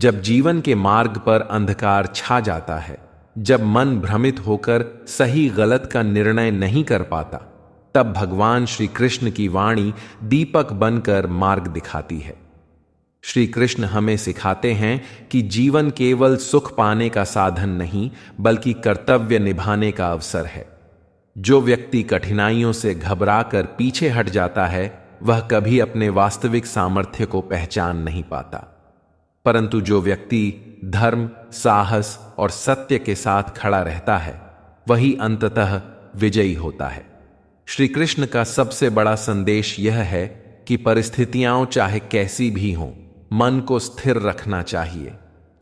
जब जीवन के मार्ग पर अंधकार छा जाता है, जब मन भ्रमित होकर सही गलत का निर्णय नहीं कर पाता, तब भगवान श्री कृष्ण की वाणी दीपक बनकर मार्ग दिखाती है। श्री कृष्ण हमें सिखाते हैं कि जीवन केवल सुख पाने का साधन नहीं, बल्कि कर्तव्य निभाने का अवसर है। जो व्यक्ति कठिनाइयों से घबराकर पीछे हट जाता है, वह कभी अपने वास्तविक सामर्थ्य को पहचान नहीं पाता। परंतु जो व्यक्ति धर्म, साहस और सत्य के साथ खड़ा रहता है, वही अंततः विजयी होता है। श्री कृष्ण का सबसे बड़ा संदेश यह है कि परिस्थितियां चाहे कैसी भी हों, मन को स्थिर रखना चाहिए।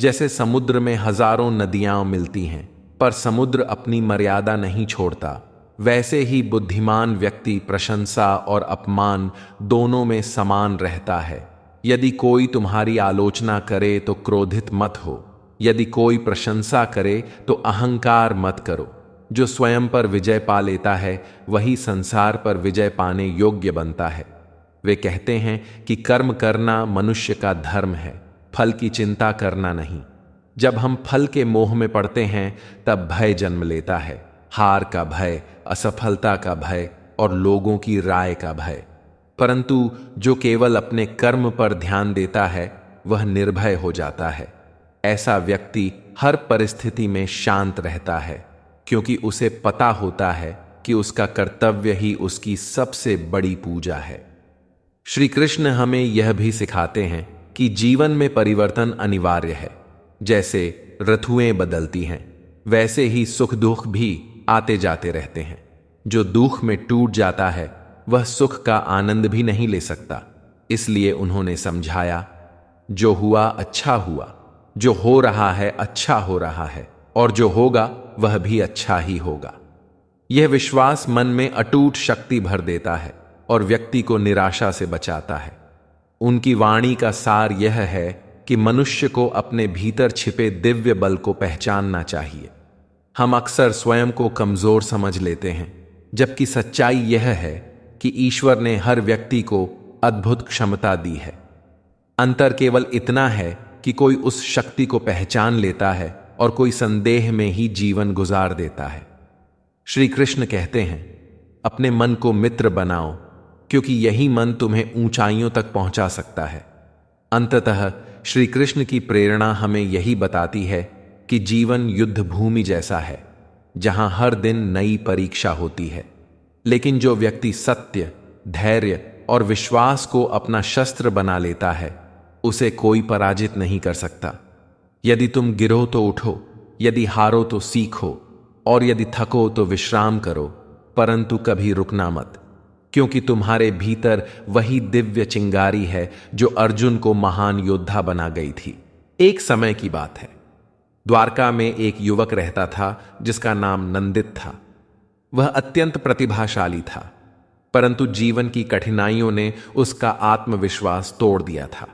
जैसे समुद्र में हजारों नदियां मिलती हैं, पर समुद्र अपनी मर्यादा नहीं छोड़ता, वैसे ही बुद्धिमान व्यक्ति प्रशंसा और अपमान दोनों में समान रहता है। यदि कोई तुम्हारी आलोचना करे तो क्रोधित मत हो, यदि कोई प्रशंसा करे तो अहंकार मत करो। जो स्वयं पर विजय पा लेता है, वही संसार पर विजय पाने योग्य बनता है। वे कहते हैं कि कर्म करना मनुष्य का धर्म है, फल की चिंता करना नहीं। जब हम फल के मोह में पड़ते हैं, तब भय जन्म लेता है, हार का भय, असफलता का भय और लोगों की राय का भय। परंतु जो केवल अपने कर्म पर ध्यान देता है, वह निर्भय हो जाता है। ऐसा व्यक्ति हर परिस्थिति में शांत रहता है, क्योंकि उसे पता होता है कि उसका कर्तव्य ही उसकी सबसे बड़ी पूजा है। श्री कृष्ण हमें यह भी सिखाते हैं कि जीवन में परिवर्तन अनिवार्य है। जैसे ऋतुएं बदलती हैं, वैसे ही सुख दुख भी आते जाते रहते हैं। जो दुख में टूट जाता है, वह सुख का आनंद भी नहीं ले सकता। इसलिए उन्होंने समझाया, जो हुआ अच्छा हुआ, जो हो रहा है अच्छा हो रहा है, और जो होगा वह भी अच्छा ही होगा। यह विश्वास मन में अटूट शक्ति भर देता है और व्यक्ति को निराशा से बचाता है। उनकी वाणी का सार यह है कि मनुष्य को अपने भीतर छिपे दिव्य बल को पहचानना चाहिए। हम अक्सर स्वयं को कमजोर समझ लेते हैं, जबकि सच्चाई यह है कि ईश्वर ने हर व्यक्ति को अद्भुत क्षमता दी है। अंतर केवल इतना है कि कोई उस शक्ति को पहचान लेता है और कोई संदेह में ही जीवन गुजार देता है। श्री कृष्ण कहते हैं, अपने मन को मित्र बनाओ, क्योंकि यही मन तुम्हें ऊंचाइयों तक पहुंचा सकता है। अंततः श्री कृष्ण की प्रेरणा हमें यही बताती है कि जीवन युद्ध भूमि जैसा है, जहां हर दिन नई परीक्षा होती है। लेकिन जो व्यक्ति सत्य, धैर्य और विश्वास को अपना शस्त्र बना लेता है, उसे कोई पराजित नहीं कर सकता। यदि तुम गिरो तो उठो, यदि हारो तो सीखो, और यदि थको तो विश्राम करो, परंतु कभी रुकना मत, क्योंकि तुम्हारे भीतर वही दिव्य चिंगारी है जो अर्जुन को महान योद्धा बना गई थी। एक समय की बात है, द्वारका में एक युवक रहता था जिसका नाम नंदित था। वह अत्यंत प्रतिभाशाली था, परंतु जीवन की कठिनाइयों ने उसका आत्मविश्वास तोड़ दिया था।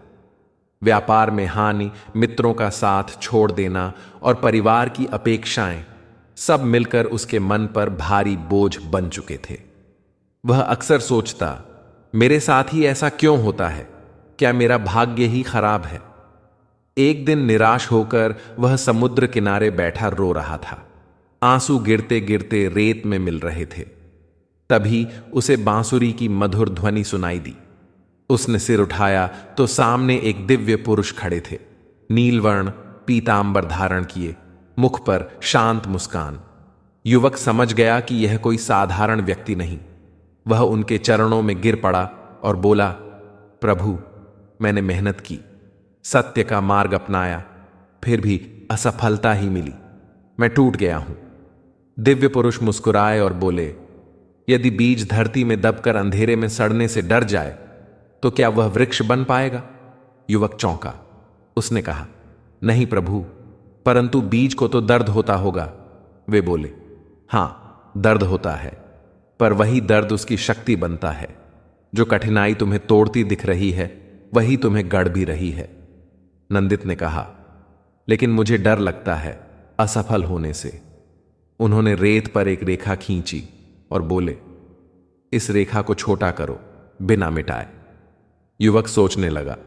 व्यापार में हानि, मित्रों का साथ छोड़ देना और परिवार की अपेक्षाएं सब मिलकर उसके मन पर भारी बोझ बन चुके थे। वह अक्सर सोचता, मेरे साथ ही ऐसा क्यों होता है? क्या मेरा भाग्य ही खराब है? एक दिन निराश होकर वह समुद्र किनारे बैठा रो रहा था। आंसू गिरते गिरते रेत में मिल रहे थे। तभी उसे बांसुरी की मधुर ध्वनि सुनाई दी। उसने सिर उठाया तो सामने एक दिव्य पुरुष खड़े थे, नीलवर्ण पीतांबर धारण किए, मुख पर शांत मुस्कान। युवक समझ गया कि यह कोई साधारण व्यक्ति नहीं। वह उनके चरणों में गिर पड़ा और बोला, प्रभु, मैंने मेहनत की, सत्य का मार्ग अपनाया, फिर भी असफलता ही मिली। मैं टूट गया हूं। दिव्य पुरुष मुस्कुराए और बोले, यदि बीज धरती में दबकर अंधेरे में सड़ने से डर जाए तो क्या वह वृक्ष बन पाएगा? युवक चौंका। उसने कहा, नहीं प्रभु, परंतु बीज को तो दर्द होता होगा। वे बोले, हां, दर्द होता है, पर वही दर्द उसकी शक्ति बनता है। जो कठिनाई तुम्हें तोड़ती दिख रही है, वही तुम्हें गढ़ भी रही है। नंदित ने कहा, लेकिन मुझे डर लगता है असफल होने से। उन्होंने रेत पर एक रेखा खींची और बोले, इस रेखा को छोटा करो, बिना मिटाए। युवक सोचने लगा,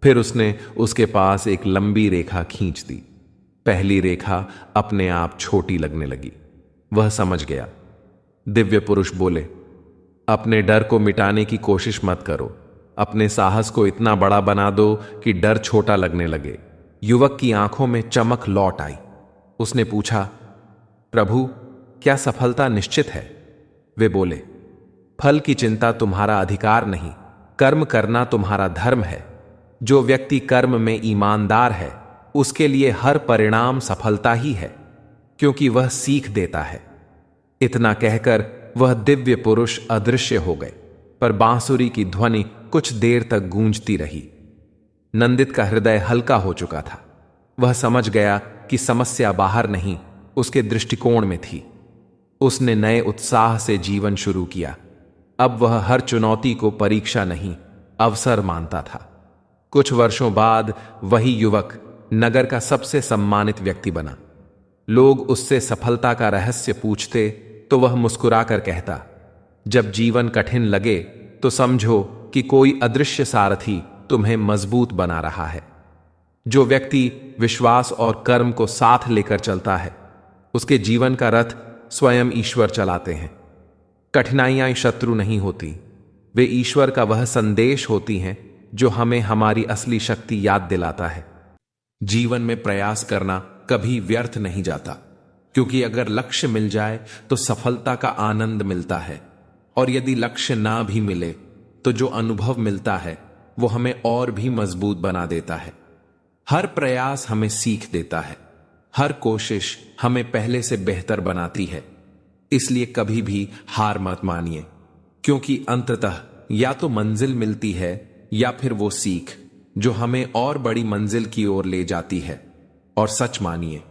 फिर उसने उसके पास एक लंबी रेखा खींच दी। पहली रेखा अपने आप छोटी लगने लगी। वह समझ गया। दिव्य पुरुष बोले, अपने डर को मिटाने की कोशिश मत करो, अपने साहस को इतना बड़ा बना दो कि डर छोटा लगने लगे। युवक की आंखों में चमक लौट आई। उसने पूछा, प्रभु, क्या सफलता निश्चित है? वे बोले, फल की चिंता तुम्हारा अधिकार नहीं, कर्म करना तुम्हारा धर्म है। जो व्यक्ति कर्म में ईमानदार है उसके लिए हर परिणाम सफलता ही है, क्योंकि वह सीख देता है। इतना कहकर वह दिव्य पुरुष अदृश्य हो गए, पर बांसुरी की ध्वनि कुछ देर तक गूंजती रही। नंदित का हृदय हल्का हो चुका था। वह समझ गया कि समस्या बाहर नहीं, उसके दृष्टिकोण में थी। उसने नए उत्साह से जीवन शुरू किया। अब वह हर चुनौती को परीक्षा नहीं, अवसर मानता था। कुछ वर्षों बाद वही युवक नगर का सबसे सम्मानित व्यक्ति बना। लोग उससे सफलता का रहस्य पूछते तो वह मुस्कुराकर कहता, जब जीवन कठिन लगे तो समझो कि कोई अदृश्य सारथी तुम्हें मजबूत बना रहा है। जो व्यक्ति विश्वास और कर्म को साथ लेकर चलता है, उसके जीवन का रथ स्वयं ईश्वर चलाते हैं। कठिनाइयां शत्रु नहीं होती, वे ईश्वर का वह संदेश होती हैं जो हमें हमारी असली शक्ति याद दिलाता है। जीवन में प्रयास करना कभी व्यर्थ नहीं जाता, क्योंकि अगर लक्ष्य मिल जाए तो सफलता का आनंद मिलता है, और यदि लक्ष्य ना भी मिले तो जो अनुभव मिलता है वो हमें और भी मजबूत बना देता है। हर प्रयास हमें सीख देता है, हर कोशिश हमें पहले से बेहतर बनाती है। इसलिए कभी भी हार मत मानिए, क्योंकि अंततः या तो मंजिल मिलती है या फिर वो सीख जो हमें और बड़ी मंजिल की ओर ले जाती है। और सच मानिए,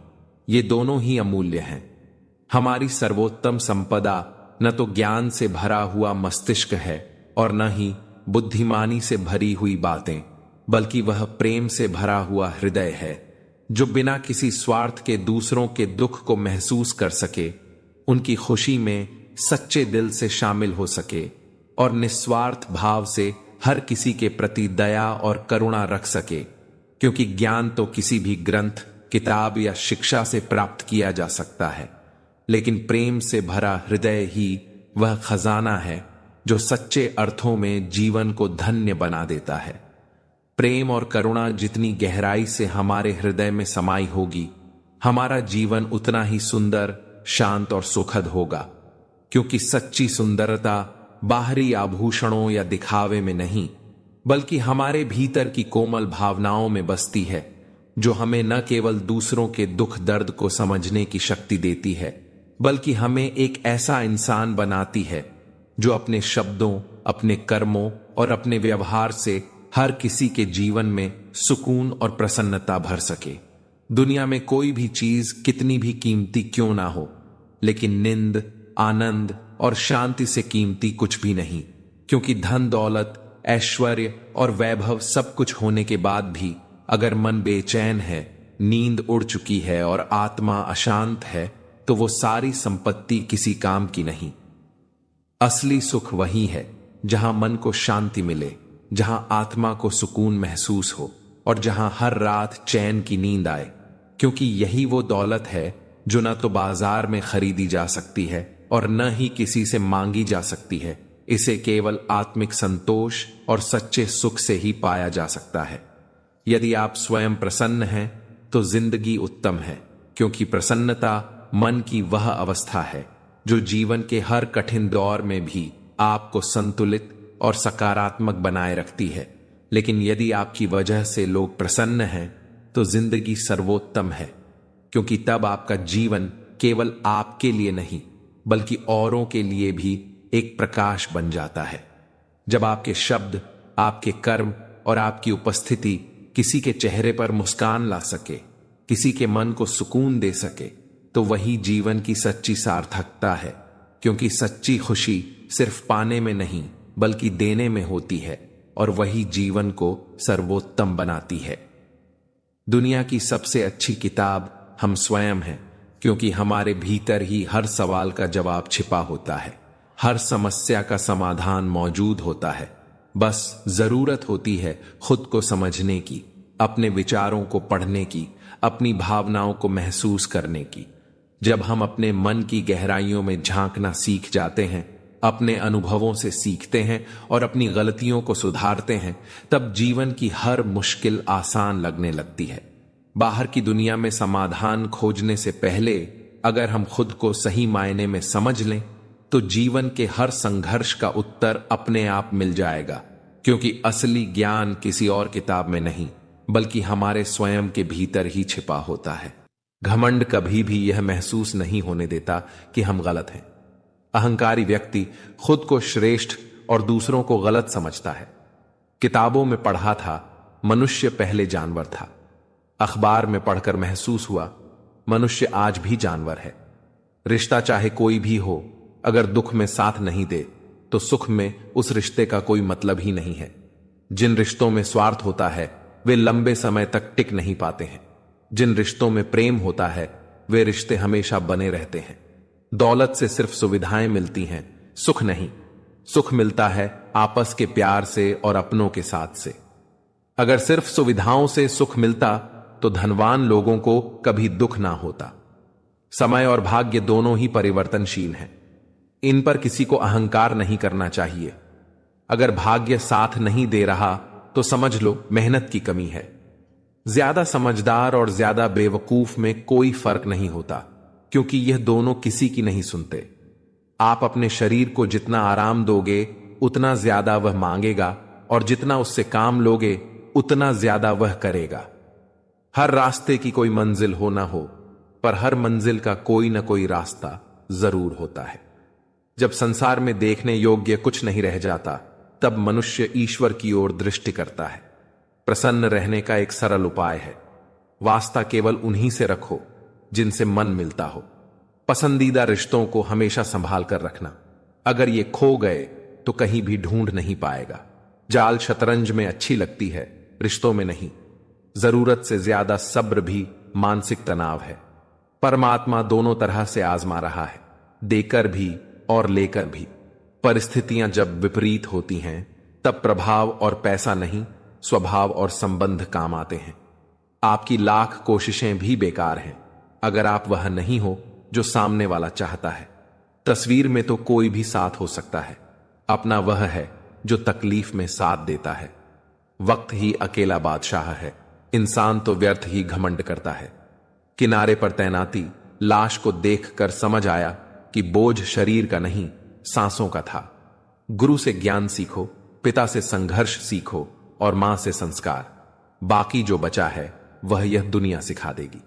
ये दोनों ही अमूल्य हैं। हमारी सर्वोत्तम संपदा न तो ज्ञान से भरा हुआ मस्तिष्क है और न ही बुद्धिमानी से भरी हुई बातें, बल्कि वह प्रेम से भरा हुआ हृदय है, जो बिना किसी स्वार्थ के दूसरों के दुख को महसूस कर सके, उनकी खुशी में सच्चे दिल से शामिल हो सके और निस्वार्थ भाव से हर किसी के प्रति दया और करुणा रख सके। क्योंकि ज्ञान तो किसी भी ग्रंथ, किताब या शिक्षा से प्राप्त किया जा सकता है, लेकिन प्रेम से भरा हृदय ही वह खजाना है जो सच्चे अर्थों में जीवन को धन्य बना देता है। प्रेम और करुणा जितनी गहराई से हमारे हृदय में समाई होगी, हमारा जीवन उतना ही सुंदर, शांत और सुखद होगा। क्योंकि सच्ची सुंदरता बाहरी आभूषणों या दिखावे में नहीं, बल्कि हमारे भीतर की कोमल भावनाओं में बसती है, जो हमें न केवल दूसरों के दुख दर्द को समझने की शक्ति देती है, बल्कि हमें एक ऐसा इंसान बनाती है जो अपने शब्दों, अपने कर्मों और अपने व्यवहार से हर किसी के जीवन में सुकून और प्रसन्नता भर सके। दुनिया में कोई भी चीज कितनी भी कीमती क्यों ना हो, लेकिन निंद, आनंद और शांति से कीमती कुछ भी नहीं। क्योंकि धन दौलत, ऐश्वर्य और वैभव सब कुछ होने के बाद भी अगर मन बेचैन है, नींद उड़ चुकी है और आत्मा अशांत है, तो वो सारी संपत्ति किसी काम की नहीं। असली सुख वही है जहां मन को शांति मिले, जहां आत्मा को सुकून महसूस हो और जहां हर रात चैन की नींद आए। क्योंकि यही वो दौलत है जो न तो बाजार में खरीदी जा सकती है और न ही किसी से मांगी जा सकती है। इसे केवल आत्मिक संतोष और सच्चे सुख से ही पाया जा सकता है। यदि आप स्वयं प्रसन्न हैं तो जिंदगी उत्तम है, क्योंकि प्रसन्नता मन की वह अवस्था है जो जीवन के हर कठिन दौर में भी आपको संतुलित और सकारात्मक बनाए रखती है। लेकिन यदि आपकी वजह से लोग प्रसन्न हैं तो जिंदगी सर्वोत्तम है, क्योंकि तब आपका जीवन केवल आपके लिए नहीं बल्कि औरों के लिए भी एक प्रकाश बन जाता है। जब आपके शब्द, आपके कर्म और आपकी उपस्थिति किसी के चेहरे पर मुस्कान ला सके, किसी के मन को सुकून दे सके, तो वही जीवन की सच्ची सार्थकता है। क्योंकि सच्ची खुशी सिर्फ पाने में नहीं बल्कि देने में होती है, और वही जीवन को सर्वोत्तम बनाती है। दुनिया की सबसे अच्छी किताब हम स्वयं हैं, क्योंकि हमारे भीतर ही हर सवाल का जवाब छिपा होता है, हर समस्या का समाधान मौजूद होता है। बस जरूरत होती है खुद को समझने की, अपने विचारों को पढ़ने की, अपनी भावनाओं को महसूस करने की। जब हम अपने मन की गहराइयों में झांकना सीख जाते हैं, अपने अनुभवों से सीखते हैं और अपनी गलतियों को सुधारते हैं, तब जीवन की हर मुश्किल आसान लगने लगती है। बाहर की दुनिया में समाधान खोजने से पहले अगर हम खुद को सही मायने में समझ लें तो जीवन के हर संघर्ष का उत्तर अपने आप मिल जाएगा, क्योंकि असली ज्ञान किसी और किताब में नहीं बल्कि हमारे स्वयं के भीतर ही छिपा होता है। घमंड कभी भी यह महसूस नहीं होने देता कि हम गलत हैं। अहंकारी व्यक्ति खुद को श्रेष्ठ और दूसरों को गलत समझता है। किताबों में पढ़ा था मनुष्य पहले जानवर था, अखबार में पढ़कर महसूस हुआ मनुष्य आज भी जानवर है। रिश्ता चाहे कोई भी हो, अगर दुख में साथ नहीं दे तो सुख में उस रिश्ते का कोई मतलब ही नहीं है। जिन रिश्तों में स्वार्थ होता है वे लंबे समय तक टिक नहीं पाते हैं। जिन रिश्तों में प्रेम होता है वे रिश्ते हमेशा बने रहते हैं। दौलत से सिर्फ सुविधाएं मिलती हैं, सुख नहीं। सुख मिलता है आपस के प्यार से और अपनों के साथ से। अगर सिर्फ सुविधाओं से सुख मिलता तो धनवान लोगों को कभी दुख ना होता। समय और भाग्य दोनों ही परिवर्तनशील हैं, इन पर किसी को अहंकार नहीं करना चाहिए। अगर भाग्य साथ नहीं दे रहा तो समझ लो मेहनत की कमी है। ज्यादा समझदार और ज्यादा बेवकूफ में कोई फर्क नहीं होता, क्योंकि यह दोनों किसी की नहीं सुनते। आप अपने शरीर को जितना आराम दोगे उतना ज्यादा वह मांगेगा, और जितना उससे काम लोगे उतना ज्यादा वह करेगा। हर रास्ते की कोई मंजिल हो ना हो, पर हर मंजिल का कोई ना कोई रास्ता जरूर होता है। जब संसार में देखने योग्य कुछ नहीं रह जाता, तब मनुष्य ईश्वर की ओर दृष्टि करता है। प्रसन्न रहने का एक सरल उपाय है, वास्ता केवल उन्हीं से रखो जिनसे मन मिलता हो। पसंदीदा रिश्तों को हमेशा संभाल कर रखना, अगर ये खो गए तो कहीं भी ढूंढ नहीं पाएगा। जाल शतरंज में अच्छी लगती है, रिश्तों में नहीं। जरूरत से ज्यादा सब्र भी मानसिक तनाव है। परमात्मा दोनों तरह से आजमा रहा है, देकर भी और लेकर भी। परिस्थितियां जब विपरीत होती हैं तब प्रभाव और पैसा नहीं, स्वभाव और संबंध काम आते हैं। आपकी लाख कोशिशें भी बेकार हैं अगर आप वह नहीं हो जो सामने वाला चाहता है। तस्वीर में तो कोई भी साथ हो सकता है, अपना वह है जो तकलीफ में साथ देता है। वक्त ही अकेला बादशाह है, इंसान तो व्यर्थ ही घमंड करता है। किनारे पर तैनाती लाश को देखकर समझ आया कि बोझ शरीर का नहीं सांसों का था। गुरु से ज्ञान सीखो, पिता से संघर्ष सीखो और मां से संस्कार। बाकी जो बचा है वह यह दुनिया सिखा देगी।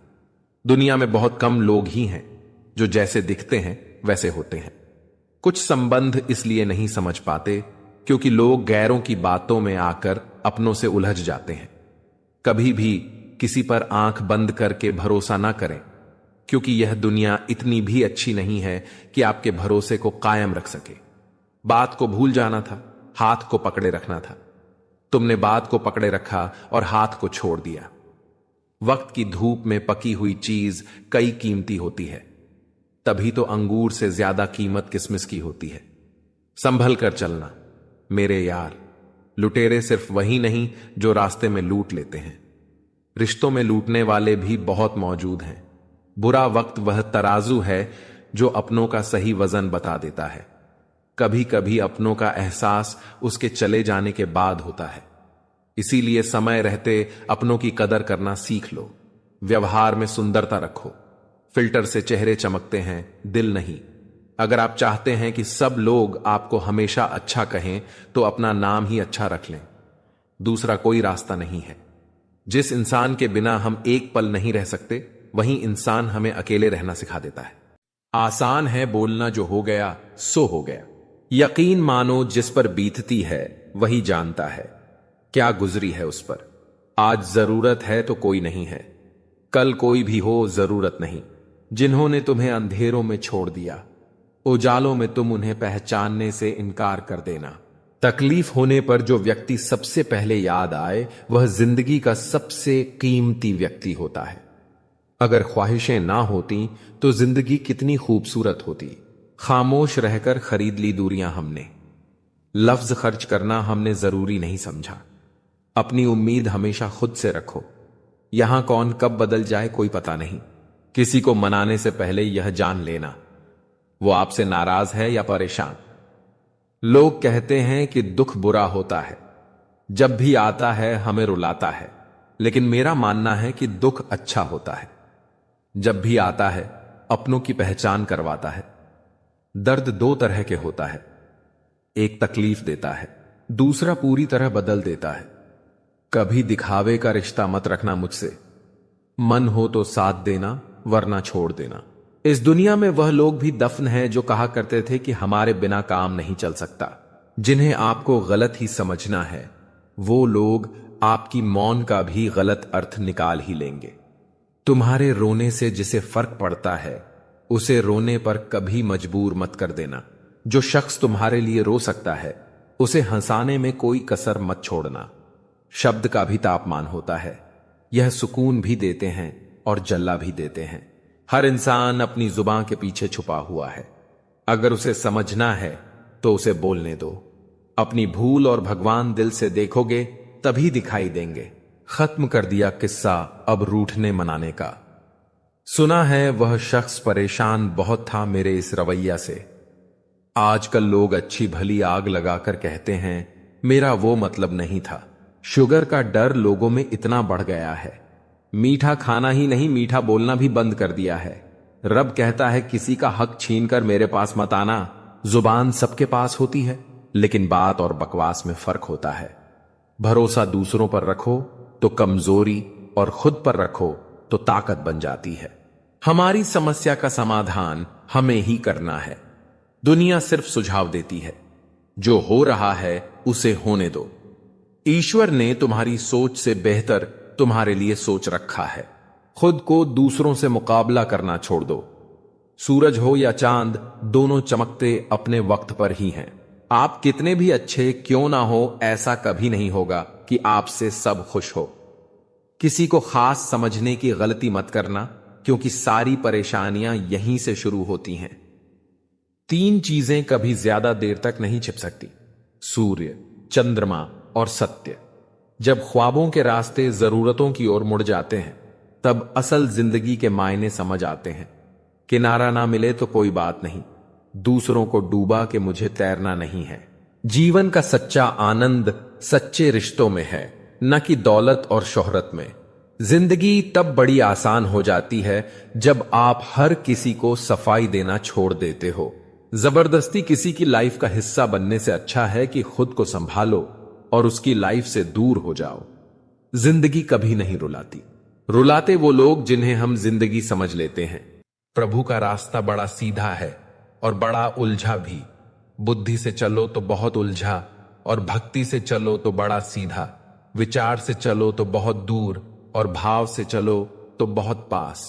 दुनिया में बहुत कम लोग ही हैं जो जैसे दिखते हैं वैसे होते हैं। कुछ संबंध इसलिए नहीं समझ पाते क्योंकि लोग गैरों की बातों में आकर अपनों से उलझ जाते हैं। कभी भी किसी पर आंख बंद करके भरोसा ना करें, क्योंकि यह दुनिया इतनी भी अच्छी नहीं है कि आपके भरोसे को कायम रख सके। बात को भूल जाना था, हाथ को पकड़े रखना था। तुमने बात को पकड़े रखा और हाथ को छोड़ दिया। वक्त की धूप में पकी हुई चीज कई कीमती होती है, तभी तो अंगूर से ज्यादा कीमत किसमिस की होती है। संभल कर चलना मेरे यार। लुटेरे सिर्फ वही नहीं जो रास्ते में लूट लेते हैं, रिश्तों में लूटने वाले भी बहुत मौजूद हैं। बुरा वक्त वह तराजू है जो अपनों का सही वजन बता देता है। कभी कभी अपनों का एहसास उसके चले जाने के बाद होता है। इसीलिए समय रहते अपनों की कदर करना सीख लो। व्यवहार में सुंदरता रखो। फिल्टर से चेहरे चमकते हैं, दिल नहीं। अगर आप चाहते हैं कि सब लोग आपको हमेशा अच्छा कहें तो अपना नाम ही अच्छा रख लें। दूसरा कोई रास्ता नहीं है। जिस इंसान के बिना हम एक पल नहीं रह सकते, वही इंसान हमें अकेले रहना सिखा देता है। आसान है बोलना जो हो गया सो हो गया। यकीन मानो जिस पर बीतती है वही जानता है क्या गुजरी है उस पर। आज जरूरत है तो कोई नहीं है, कल कोई भी हो जरूरत नहीं। जिन्होंने तुम्हें अंधेरों में छोड़ दिया, उजालों में तुम उन्हें पहचानने से इनकार कर देना। तकलीफ होने पर जो व्यक्ति सबसे पहले याद आए वह जिंदगी का सबसे कीमती व्यक्ति होता है। अगर ख्वाहिशें ना होती तो जिंदगी कितनी खूबसूरत होती। खामोश रहकर खरीद ली दूरियां हमने। लफ्ज खर्च करना हमने जरूरी नहीं समझा। अपनी उम्मीद हमेशा खुद से रखो। यहां कौन कब बदल जाए कोई पता नहीं। किसी को मनाने से पहले यह जान लेना वो आपसे नाराज है या परेशान। लोग कहते हैं कि दुख बुरा होता है, जब भी आता है हमें रुलाता है, लेकिन मेरा मानना है कि दुख अच्छा होता है। जब भी आता है अपनों की पहचान करवाता है। दर्द दो तरह के होता है, एक तकलीफ देता है, दूसरा पूरी तरह बदल देता है। कभी दिखावे का रिश्ता मत रखना मुझसे। मन हो तो साथ देना वरना छोड़ देना। इस दुनिया में वह लोग भी दफन हैं जो कहा करते थे कि हमारे बिना काम नहीं चल सकता। जिन्हें आपको गलत ही समझना है वो लोग आपकी मौन का भी गलत अर्थ निकाल ही लेंगे। तुम्हारे रोने से जिसे फर्क पड़ता है उसे रोने पर कभी मजबूर मत कर देना। जो शख्स तुम्हारे लिए रो सकता है उसे हंसाने में कोई कसर मत छोड़ना। शब्द का भी तापमान होता है, यह सुकून भी देते हैं और जल्ला भी देते हैं। हर इंसान अपनी जुबान के पीछे छुपा हुआ है। अगर उसे समझना है तो उसे बोलने दो। अपनी भूल और भगवान दिल से देखोगे तभी दिखाई देंगे। खत्म कर दिया किस्सा अब रूठने मनाने का। सुना है वह शख्स परेशान बहुत था मेरे इस रवैया से। आजकल लोग अच्छी भली आग लगाकर कहते हैं मेरा वो मतलब नहीं था। शुगर का डर लोगों में इतना बढ़ गया है, मीठा खाना ही नहीं मीठा बोलना भी बंद कर दिया है। रब कहता है किसी का हक छीनकर मेरे पास मत आना। जुबान सबके पास होती है लेकिन बात और बकवास में फर्क होता है। भरोसा दूसरों पर रखो तो कमजोरी और खुद पर रखो तो ताकत बन जाती है। हमारी समस्या का समाधान हमें ही करना है। दुनिया सिर्फ सुझाव देती है, जो हो रहा है उसे होने दो। ईश्वर ने तुम्हारी सोच से बेहतर तुम्हारे लिए सोच रखा है। खुद को दूसरों से मुकाबला करना छोड़ दो। सूरज हो या चांद दोनों चमकते अपने वक्त पर ही हैं। आप कितने भी अच्छे क्यों ना हो ऐसा कभी नहीं होगा कि आपसे सब खुश हो। किसी को खास समझने की गलती मत करना, क्योंकि सारी परेशानियां यहीं से शुरू होती हैं। तीन चीजें कभी ज्यादा देर तक नहीं छिप सकती, सूर्य, चंद्रमा और सत्य। जब ख्वाबों के रास्ते जरूरतों की ओर मुड़ जाते हैं तब असल जिंदगी के मायने समझ आते हैं। किनारा ना मिले तो कोई बात नहीं, दूसरों को डूबा के मुझे तैरना नहीं है। जीवन का सच्चा आनंद सच्चे रिश्तों में है, न कि दौलत और शोहरत में। जिंदगी तब बड़ी आसान हो जाती है जब आप हर किसी को सफाई देना छोड़ देते हो। जबरदस्ती किसी की लाइफ का हिस्सा बनने से अच्छा है कि खुद को संभालो और उसकी लाइफ से दूर हो जाओ। जिंदगी कभी नहीं रुलाती, रुलाते वो लोग जिन्हें हम जिंदगी समझ लेते हैं। प्रभु का रास्ता बड़ा सीधा है और बड़ा उलझा भी। बुद्धि से चलो तो बहुत उलझा और भक्ति से चलो तो बड़ा सीधा। विचार से चलो तो बहुत दूर और भाव से चलो तो बहुत पास।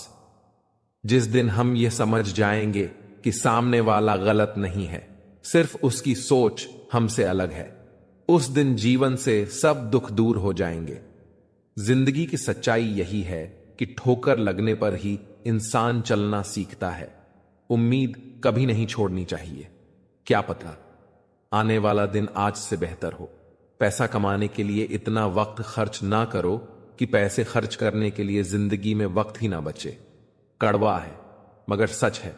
जिस दिन हम ये समझ जाएंगे कि सामने वाला गलत नहीं है, सिर्फ उसकी सोच हमसे अलग है, उस दिन जीवन से सब दुख दूर हो जाएंगे। जिंदगी की सच्चाई यही है कि ठोकर लगने पर ही इंसान चलना सीखता है। उम्मीद कभी नहीं छोड़नी चाहिए। क्या पता आने वाला दिन आज से बेहतर हो। पैसा कमाने के लिए इतना वक्त खर्च ना करो कि पैसे खर्च करने के लिए जिंदगी में वक्त ही ना बचे। कड़वा है मगर सच है,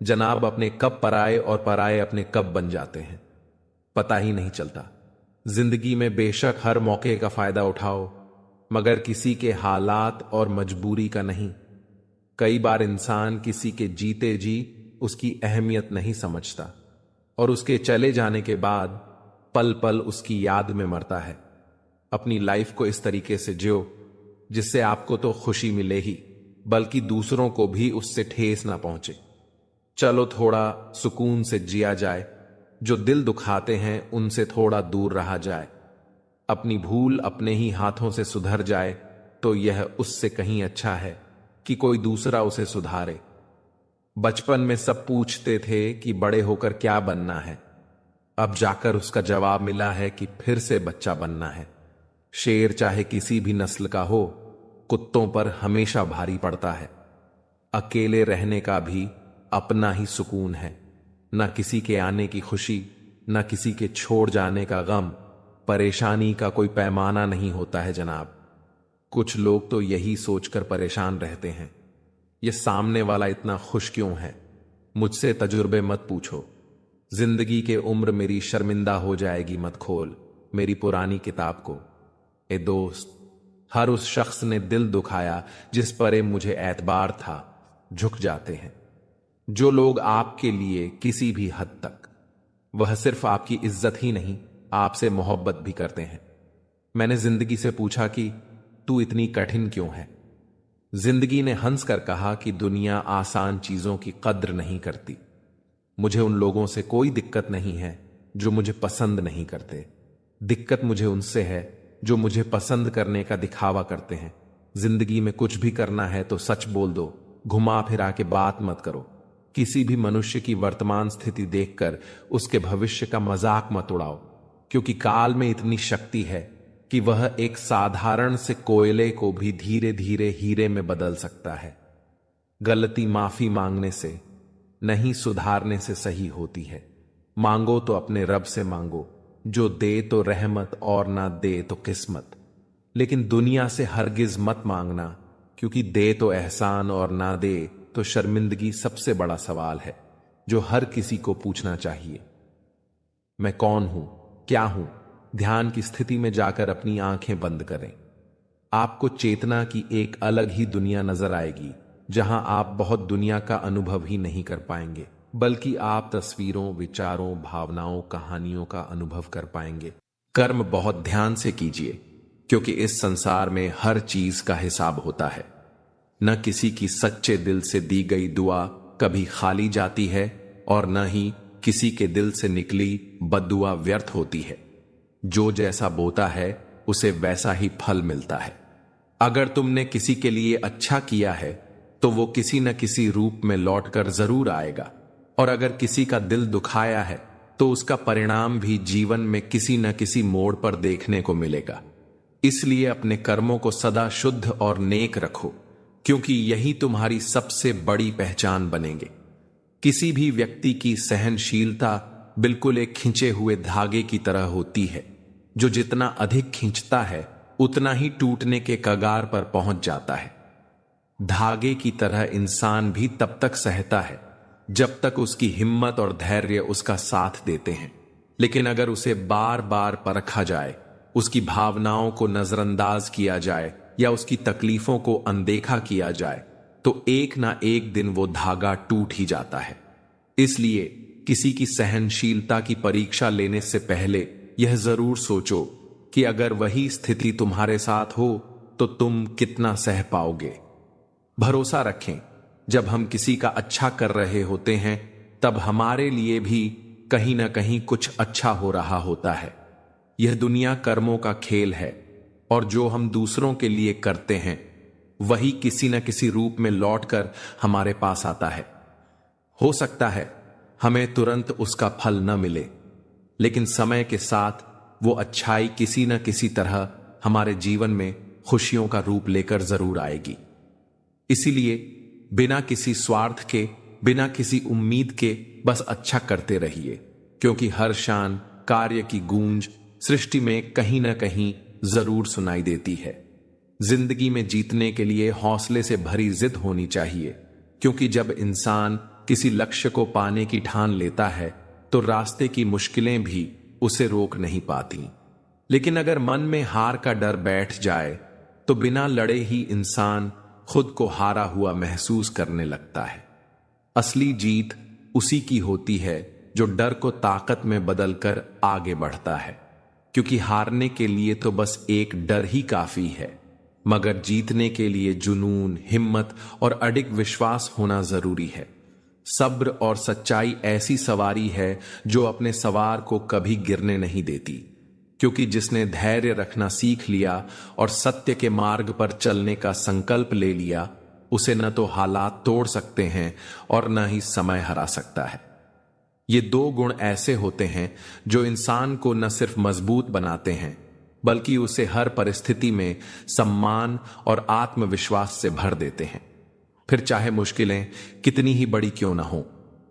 जनाब अपने कब पराए और पराए अपने कब बन जाते हैं, पता ही नहीं चलता। जिंदगी में बेशक हर मौके का फायदा उठाओ, मगर किसी के हालात और मजबूरी का नहीं। कई बार इंसान किसी के जीते जी उसकी अहमियत नहीं समझता और उसके चले जाने के बाद पल पल उसकी याद में मरता है। अपनी लाइफ को इस तरीके से जियो जिससे आपको तो खुशी मिले ही, बल्कि दूसरों को भी उससे ठेस ना पहुंचे। चलो थोड़ा सुकून से जिया जाए, जो दिल दुखाते हैं उनसे थोड़ा दूर रहा जाए। अपनी भूल अपने ही हाथों से सुधर जाए तो यह उससे कहीं अच्छा है कि कोई दूसरा उसे सुधारे। बचपन में सब पूछते थे कि बड़े होकर क्या बनना है, अब जाकर उसका जवाब मिला है कि फिर से बच्चा बनना है। शेर चाहे किसी भी नस्ल का हो, कुत्तों पर हमेशा भारी पड़ता है। अकेले रहने का भी अपना ही सुकून है, ना किसी के आने की खुशी न किसी के छोड़ जाने का गम, परेशानी का कोई पैमाना नहीं होता है जनाब। कुछ लोग तो यही सोचकर परेशान रहते हैं, ये सामने वाला इतना खुश क्यों है। मुझसे तजुर्बे मत पूछो, जिंदगी के उम्र मेरी शर्मिंदा हो जाएगी मत खोल मेरी पुरानी किताब को। ए दोस्त, हर उस शख्स ने दिल दुखाया जिस पर मुझे एतबार था, झुक जाते हैं। जो लोग आपके लिए किसी भी हद तक, वह सिर्फ आपकी इज्जत ही नहीं आपसे मोहब्बत भी करते हैं। मैंने जिंदगी से पूछा कि तू इतनी कठिन क्यों है। जिंदगी ने हंस कर कहा कि दुनिया आसान चीजों की कद्र नहीं करती। मुझे उन लोगों से कोई दिक्कत नहीं है जो मुझे पसंद नहीं करते, दिक्कत मुझे उनसे है जो मुझे पसंद करने का दिखावा करते हैं। जिंदगी में कुछ भी करना है तो सच बोल दो, घुमा फिरा के बात मत करो। किसी भी मनुष्य की वर्तमान स्थिति देखकर उसके भविष्य का मजाक मत उड़ाओ, क्योंकि काल में इतनी शक्ति है कि वह एक साधारण से कोयले को भी धीरे धीरे हीरे में बदल सकता है। गलती माफी मांगने से नहीं, सुधारने से सही होती है। मांगो तो अपने रब से मांगो, जो दे तो रहमत और ना दे तो किस्मत। लेकिन दुनिया से हरगिज मत मांगना, क्योंकि दे तो एहसान और ना दे तो शर्मिंदगी सबसे बड़ा सवाल है जो हर किसी को पूछना चाहिए। मैं कौन हूं, क्या हूं? ध्यान की स्थिति में जाकर अपनी आंखें बंद करें। आपको चेतना की एक अलग ही दुनिया नजर आएगी, जहां आप बहुत दुनिया का अनुभव ही नहीं कर पाएंगे, बल्कि आप तस्वीरों, विचारों, भावनाओं, कहानियों का अनुभव कर पाएंगे। कर्म बहुत ध्यान से कीजिए, क्योंकि इस संसार में हर चीज का हिसाब होता है। न किसी की सच्चे दिल से दी गई दुआ कभी खाली जाती है और न ही किसी के दिल से निकली बद्दुआ व्यर्थ होती है। जो जैसा बोता है उसे वैसा ही फल मिलता है। अगर तुमने किसी के लिए अच्छा किया है तो वो किसी न किसी रूप में लौटकर जरूर आएगा, और अगर किसी का दिल दुखाया है तो उसका परिणाम भी जीवन में किसी न किसी मोड़ पर देखने को मिलेगा। इसलिए अपने कर्मों को सदा शुद्ध और नेक रखो, क्योंकि यही तुम्हारी सबसे बड़ी पहचान बनेंगे। किसी भी व्यक्ति की सहनशीलता बिल्कुल एक खिंचे हुए धागे की तरह होती है, जो जितना अधिक खींचता है उतना ही टूटने के कगार पर पहुंच जाता है। धागे की तरह इंसान भी तब तक सहता है जब तक उसकी हिम्मत और धैर्य उसका साथ देते हैं, लेकिन अगर उसे बार बार परखा जाए, उसकी भावनाओं को नजरअंदाज किया जाए या उसकी तकलीफों को अनदेखा किया जाए, तो एक ना एक दिन वो धागा टूट ही जाता है। इसलिए किसी की सहनशीलता की परीक्षा लेने से पहले यह जरूर सोचो कि अगर वही स्थिति तुम्हारे साथ हो तो तुम कितना सह पाओगे। भरोसा रखें, जब हम किसी का अच्छा कर रहे होते हैं तब हमारे लिए भी कहीं ना कहीं कुछ अच्छा हो रहा होता है। यह दुनिया कर्मों का खेल है, और जो हम दूसरों के लिए करते हैं वही किसी न किसी रूप में लौटकर हमारे पास आता है। हो सकता है हमें तुरंत उसका फल न मिले, लेकिन समय के साथ वो अच्छाई किसी न किसी तरह हमारे जीवन में खुशियों का रूप लेकर जरूर आएगी। इसीलिए बिना किसी स्वार्थ के, बिना किसी उम्मीद के बस अच्छा करते रहिए, क्योंकि हर शान कार्य की गूंज सृष्टि में कहीं ना कहीं जरूर सुनाई देती है। जिंदगी में जीतने के लिए हौसले से भरी जिद होनी चाहिए, क्योंकि जब इंसान किसी लक्ष्य को पाने की ठान लेता है तो रास्ते की मुश्किलें भी उसे रोक नहीं पाती। लेकिन अगर मन में हार का डर बैठ जाए तो बिना लड़े ही इंसान खुद को हारा हुआ महसूस करने लगता है। असली जीत उसी की होती है जो डर को ताकत में बदलकर आगे बढ़ता है, क्योंकि हारने के लिए तो बस एक डर ही काफी है, मगर जीतने के लिए जुनून, हिम्मत और अडिग विश्वास होना जरूरी है। सब्र और सच्चाई ऐसी सवारी है जो अपने सवार को कभी गिरने नहीं देती, क्योंकि जिसने धैर्य रखना सीख लिया और सत्य के मार्ग पर चलने का संकल्प ले लिया, उसे न तो हालात तोड़ सकते हैं और न ही समय हरा सकता है। ये दो गुण ऐसे होते हैं जो इंसान को न सिर्फ मजबूत बनाते हैं, बल्कि उसे हर परिस्थिति में सम्मान और आत्मविश्वास से भर देते हैं। फिर चाहे मुश्किलें कितनी ही बड़ी क्यों न हो,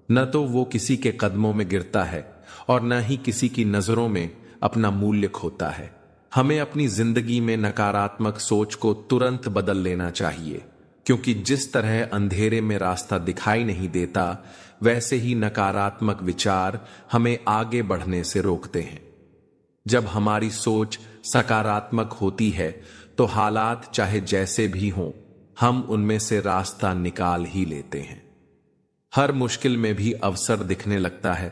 न तो वो किसी के कदमों में गिरता है और न ही किसी की नजरों में अपना मूल्य खोता है। हमें अपनी जिंदगी में नकारात्मक सोच को तुरंत बदल लेना चाहिए, क्योंकि जिस तरह अंधेरे में रास्ता दिखाई नहीं देता, वैसे ही नकारात्मक विचार हमें आगे बढ़ने से रोकते हैं। जब हमारी सोच सकारात्मक होती है तो हालात चाहे जैसे भी हों, हम उनमें से रास्ता निकाल ही लेते हैं। हर मुश्किल में भी अवसर दिखने लगता है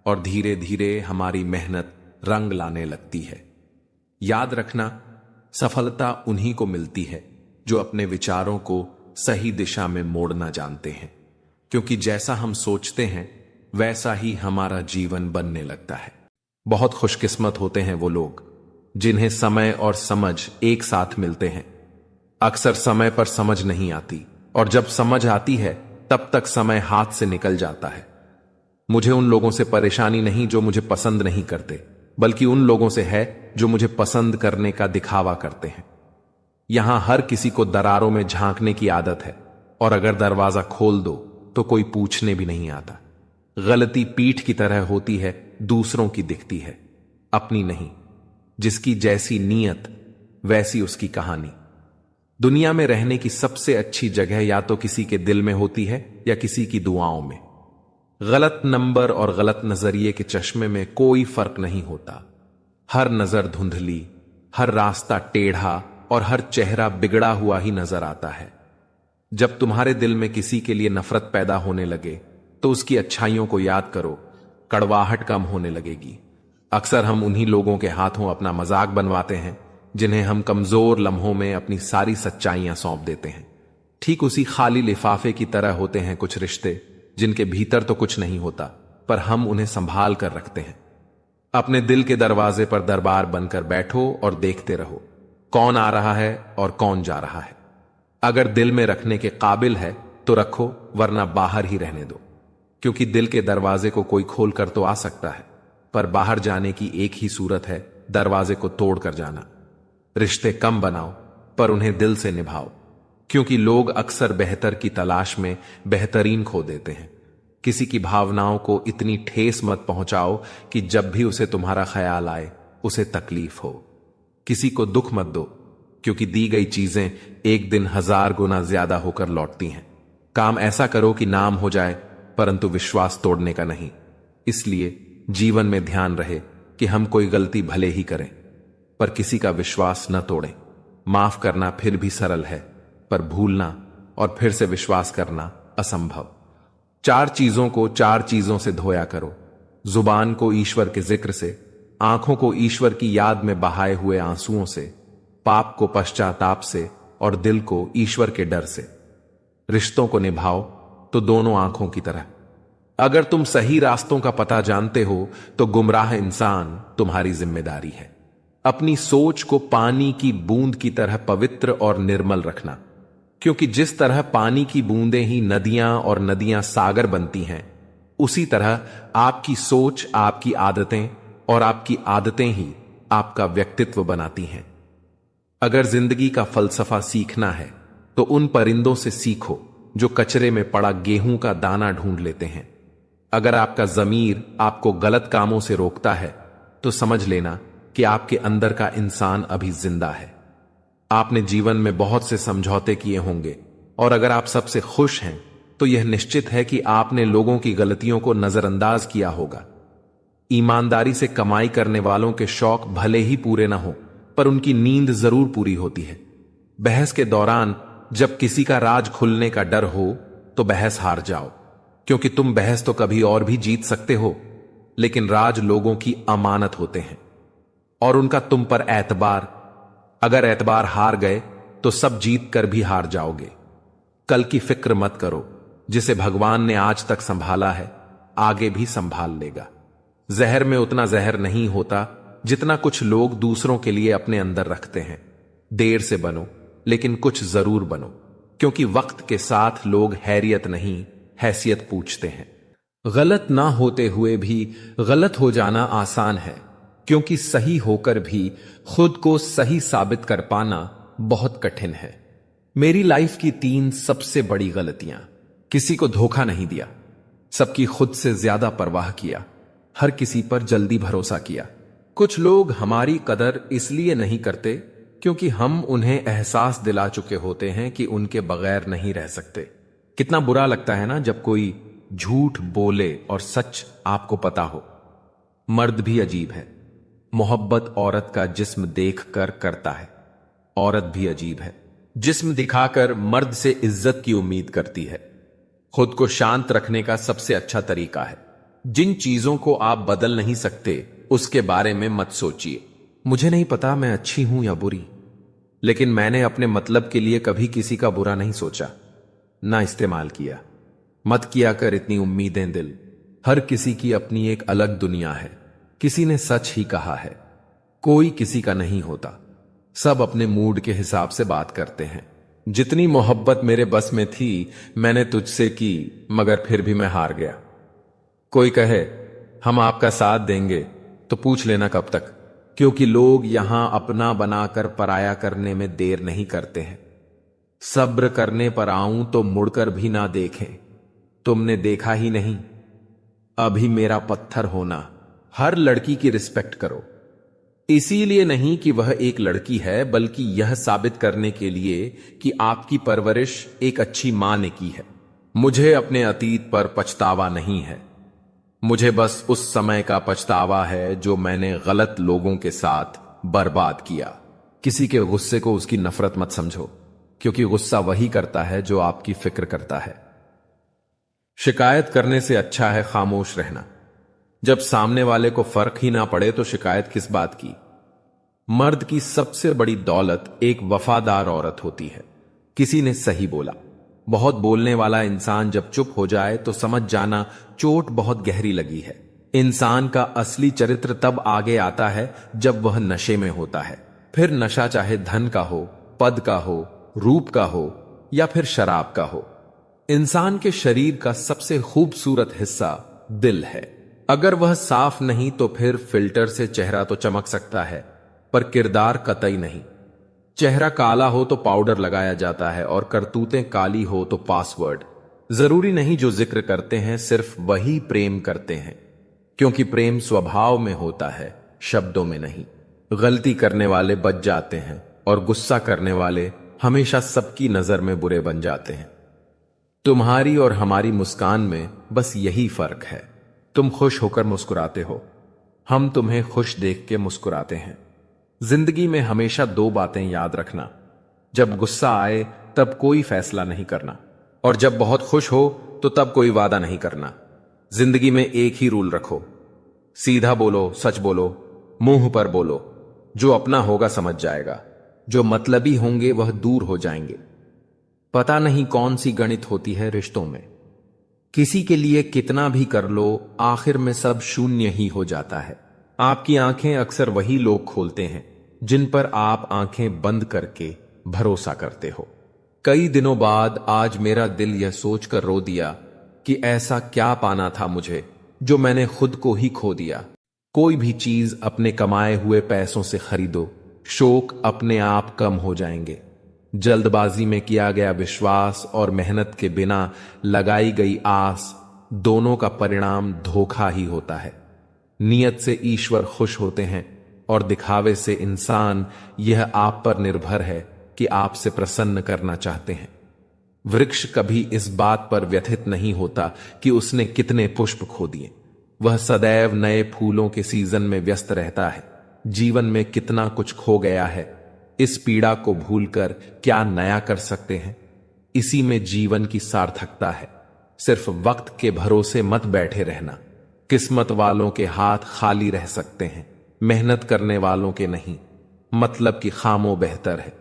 और धीरे धीरे हमारी मेहनत रंग लाने लगती है। याद रखना, सफलता उन्हीं को मिलती है जो अपने विचारों को सही दिशा में मोड़ना जानते हैं, क्योंकि जैसा हम सोचते हैं वैसा ही हमारा जीवन बनने लगता है। बहुत खुशकिस्मत होते हैं वो लोग जिन्हें समय और समझ एक साथ मिलते हैं। अक्सर समय पर समझ नहीं आती, और जब समझ आती है तब तक समय हाथ से निकल जाता है। मुझे उन लोगों से परेशानी नहीं जो मुझे पसंद नहीं करते, बल्कि उन लोगों से है जो मुझे पसंद करने का दिखावा करते हैं। यहां हर किसी को दरारों में झांकने की आदत है, और अगर दरवाजा खोल दो तो कोई पूछने भी नहीं आता। गलती पीठ की तरह होती है, दूसरों की दिखती है, अपनी नहीं। जिसकी जैसी नीयत वैसी उसकी कहानी। दुनिया में रहने की सबसे अच्छी जगह या तो किसी के दिल में होती है या किसी की दुआओं में। गलत नंबर और गलत नजरिए के चश्मे में कोई फर्क नहीं होता। हर नजर धुंधली, हर रास्ता टेढ़ा और हर चेहरा बिगड़ा हुआ ही नजर आता है। जब तुम्हारे दिल में किसी के लिए नफरत पैदा होने लगे तो उसकी अच्छाइयों को याद करो, कड़वाहट कम होने लगेगी। अक्सर हम उन्हीं लोगों के हाथों अपना मजाक बनवाते हैं जिन्हें हम कमजोर लम्हों में अपनी सारी सच्चाइयां सौंप देते हैं। ठीक उसी खाली लिफाफे की तरह होते हैं कुछ रिश्ते जिनके भीतर तो कुछ नहीं होता, पर हम उन्हें संभाल कर रखते हैं। अपने दिल के दरवाजे पर दरबार बनकर बैठो और देखते रहो कौन आ रहा है और कौन जा रहा है। अगर दिल में रखने के काबिल है तो रखो, वरना बाहर ही रहने दो, क्योंकि दिल के दरवाजे को कोई खोल कर तो आ सकता है, पर बाहर जाने की एक ही सूरत है, दरवाजे को तोड़कर जाना। रिश्ते कम बनाओ पर उन्हें दिल से निभाओ, क्योंकि लोग अक्सर बेहतर की तलाश में बेहतरीन खो देते हैं। किसी की भावनाओं को इतनी ठेस मत पहुंचाओ कि जब भी उसे तुम्हारा ख्याल आए उसे तकलीफ हो। किसी को दुख मत दो, क्योंकि दी गई चीजें एक दिन 1000 गुना ज्यादा होकर लौटती हैं। काम ऐसा करो कि नाम हो जाए, परंतु विश्वास तोड़ने का नहीं। इसलिए जीवन में ध्यान रहे कि हम कोई गलती भले ही करें, पर किसी का विश्वास न तोड़ें। माफ करना फिर भी सरल है, पर भूलना और फिर से विश्वास करना असंभव। 4 चीजों को 4 चीजों से धोया करो। जुबान को ईश्वर के जिक्र से, आंखों को ईश्वर की याद में बहाए हुए आंसुओं से, पाप को पश्चाताप से और दिल को ईश्वर के डर से। रिश्तों को निभाओ तो दोनों आंखों की तरह। अगर तुम सही रास्तों का पता जानते हो तो गुमराह इंसान तुम्हारी जिम्मेदारी है। अपनी सोच को पानी की बूंद की तरह पवित्र और निर्मल रखना, क्योंकि जिस तरह पानी की बूंदें ही नदियां और नदियां सागर बनती हैं, उसी तरह आपकी सोच आपकी आदतें और आपकी आदतें ही आपका व्यक्तित्व बनाती हैं। अगर जिंदगी का फलसफा सीखना है तो उन परिंदों से सीखो जो कचरे में पड़ा गेहूं का दाना ढूंढ लेते हैं। अगर आपका जमीर आपको गलत कामों से रोकता है तो समझ लेना कि आपके अंदर का इंसान अभी जिंदा है। आपने जीवन में बहुत से समझौते किए होंगे, और अगर आप सबसे खुश हैं तो यह निश्चित है कि आपने लोगों की गलतियों को नजरअंदाज किया होगा। ईमानदारी से कमाई करने वालों के शौक भले ही पूरे ना हो, पर उनकी नींद जरूर पूरी होती है। बहस के दौरान जब किसी का राज खुलने का डर हो तो बहस हार जाओ, क्योंकि तुम बहस तो कभी और भी जीत सकते हो, लेकिन राज लोगों की अमानत होते हैं और उनका तुम पर एतबार। अगर एतबार हार गए तो सब जीत कर भी हार जाओगे। कल की फिक्र मत करो, जिसे भगवान ने आज तक संभाला है आगे भी संभाल लेगा। जहर में उतना जहर नहीं होता जितना कुछ लोग दूसरों के लिए अपने अंदर रखते हैं। देर से बनो, लेकिन कुछ जरूर बनो, क्योंकि वक्त के साथ लोग हैरियत नहीं हैसियत पूछते हैं। गलत ना होते हुए भी गलत हो जाना आसान है, क्योंकि सही होकर भी खुद को सही साबित कर पाना बहुत कठिन है। मेरी लाइफ की 3 सबसे बड़ी गलतियां: किसी को धोखा नहीं दिया, सबकी खुद से ज्यादा परवाह किया, हर किसी पर जल्दी भरोसा किया। कुछ लोग हमारी कदर इसलिए नहीं करते क्योंकि हम उन्हें एहसास दिला चुके होते हैं कि उनके बगैर नहीं रह सकते। कितना बुरा लगता है ना जब कोई झूठ बोले और सच आपको पता हो। मर्द भी अजीब है। मोहब्बत औरत का जिस्म देख कर करता है। औरत भी अजीब है। जिस्म दिखाकर मर्द से इज्जत की उम्मीद करती है। खुद को शांत रखने का सबसे अच्छा तरीका है, जिन चीजों को आप बदल नहीं सकते उसके बारे में मत सोचिए। मुझे नहीं पता मैं अच्छी हूं या बुरी, लेकिन मैंने अपने मतलब के लिए कभी किसी का बुरा नहीं सोचा, ना इस्तेमाल किया। मत किया कर इतनी उम्मीदें दिल। हर किसी की अपनी एक अलग दुनिया है। किसी ने सच ही कहा है, कोई किसी का नहीं होता। सब अपने मूड के हिसाब से बात करते हैं। जितनी मोहब्बत मेरे बस में थी मैंने तुझसे की, मगर फिर भी मैं हार गया। कोई कहे हम आपका साथ देंगे तो पूछ लेना कब तक, क्योंकि लोग यहां अपना बनाकर पराया करने में देर नहीं करते हैं। सब्र करने पर आऊं तो मुड़कर भी ना देखें। तुमने देखा ही नहीं, अभी मेरा पत्थर होना। हर लड़की की रिस्पेक्ट करो, इसीलिए नहीं कि वह एक लड़की है, बल्कि यह साबित करने के लिए कि आपकी परवरिश एक अच्छी मां ने की है। मुझे अपने अतीत पर पछतावा नहीं है। मुझे बस उस समय का पछतावा है जो मैंने गलत लोगों के साथ बर्बाद किया। किसी के गुस्से को उसकी नफरत मत समझो, क्योंकि गुस्सा वही करता है जो आपकी फिक्र करता है। शिकायत करने से अच्छा है खामोश रहना। जब सामने वाले को फर्क ही ना पड़े तो शिकायत किस बात की। मर्द की सबसे बड़ी दौलत एक वफादार औरत होती है। किसी ने सही बोला, बहुत बोलने वाला इंसान जब चुप हो जाए तो समझ जाना चोट बहुत गहरी लगी है। इंसान का असली चरित्र तब आगे आता है जब वह नशे में होता है। फिर नशा चाहे धन का हो, पद का हो, रूप का हो या फिर शराब का हो। इंसान के शरीर का सबसे खूबसूरत हिस्सा दिल है। अगर वह साफ नहीं तो फिर फिल्टर से चेहरा तो चमक सकता है, पर किरदार कतई नहीं। चेहरा काला हो तो पाउडर लगाया जाता है और करतूतें काली हो तो पासवर्ड। जरूरी नहीं जो जिक्र करते हैं सिर्फ वही प्रेम करते हैं, क्योंकि प्रेम स्वभाव में होता है, शब्दों में नहीं। गलती करने वाले बच जाते हैं और गुस्सा करने वाले हमेशा सबकी नजर में बुरे बन जाते हैं। तुम्हारी और हमारी मुस्कान में बस यही फर्क है। तुम खुश होकर मुस्कुराते हो, हम तुम्हें खुश देख के मुस्कुराते हैं। जिंदगी में हमेशा दो बातें याद रखना, जब गुस्सा आए तब कोई फैसला नहीं करना, और जब बहुत खुश हो तो तब कोई वादा नहीं करना। जिंदगी में एक ही रूल रखो, सीधा बोलो, सच बोलो, मुंह पर बोलो। जो अपना होगा समझ जाएगा, जो मतलबी होंगे वह दूर हो जाएंगे। पता नहीं कौन सी गणित होती है रिश्तों में, किसी के लिए कितना भी कर लो आखिर में सब शून्य ही हो जाता है। आपकी आंखें अक्सर वही लोग खोलते हैं जिन पर आप आंखें बंद करके भरोसा करते हो। कई दिनों बाद आज मेरा दिल यह सोचकर रो दिया कि ऐसा क्या पाना था मुझे जो मैंने खुद को ही खो दिया। कोई भी चीज अपने कमाए हुए पैसों से खरीदो, शौक अपने आप कम हो जाएंगे। जल्दबाजी में किया गया विश्वास और मेहनत के बिना लगाई गई आस, दोनों का परिणाम धोखा ही होता है। नियत से ईश्वर खुश होते हैं और दिखावे से इंसान। यह आप पर निर्भर है कि आपसे प्रसन्न करना चाहते हैं। वृक्ष कभी इस बात पर व्यथित नहीं होता कि उसने कितने पुष्प खो दिए। वह सदैव नए फूलों के सीजन में व्यस्त रहता है। जीवन में कितना कुछ खो गया है, इस पीड़ा को भूलकर क्या नया कर सकते हैं। इसी में जीवन की सार्थकता है। सिर्फ वक्त के भरोसे मत बैठे रहना। किस्मत वालों के हाथ खाली रह सकते हैं, मेहनत करने वालों के नहीं। मतलब की खामो बेहतर है।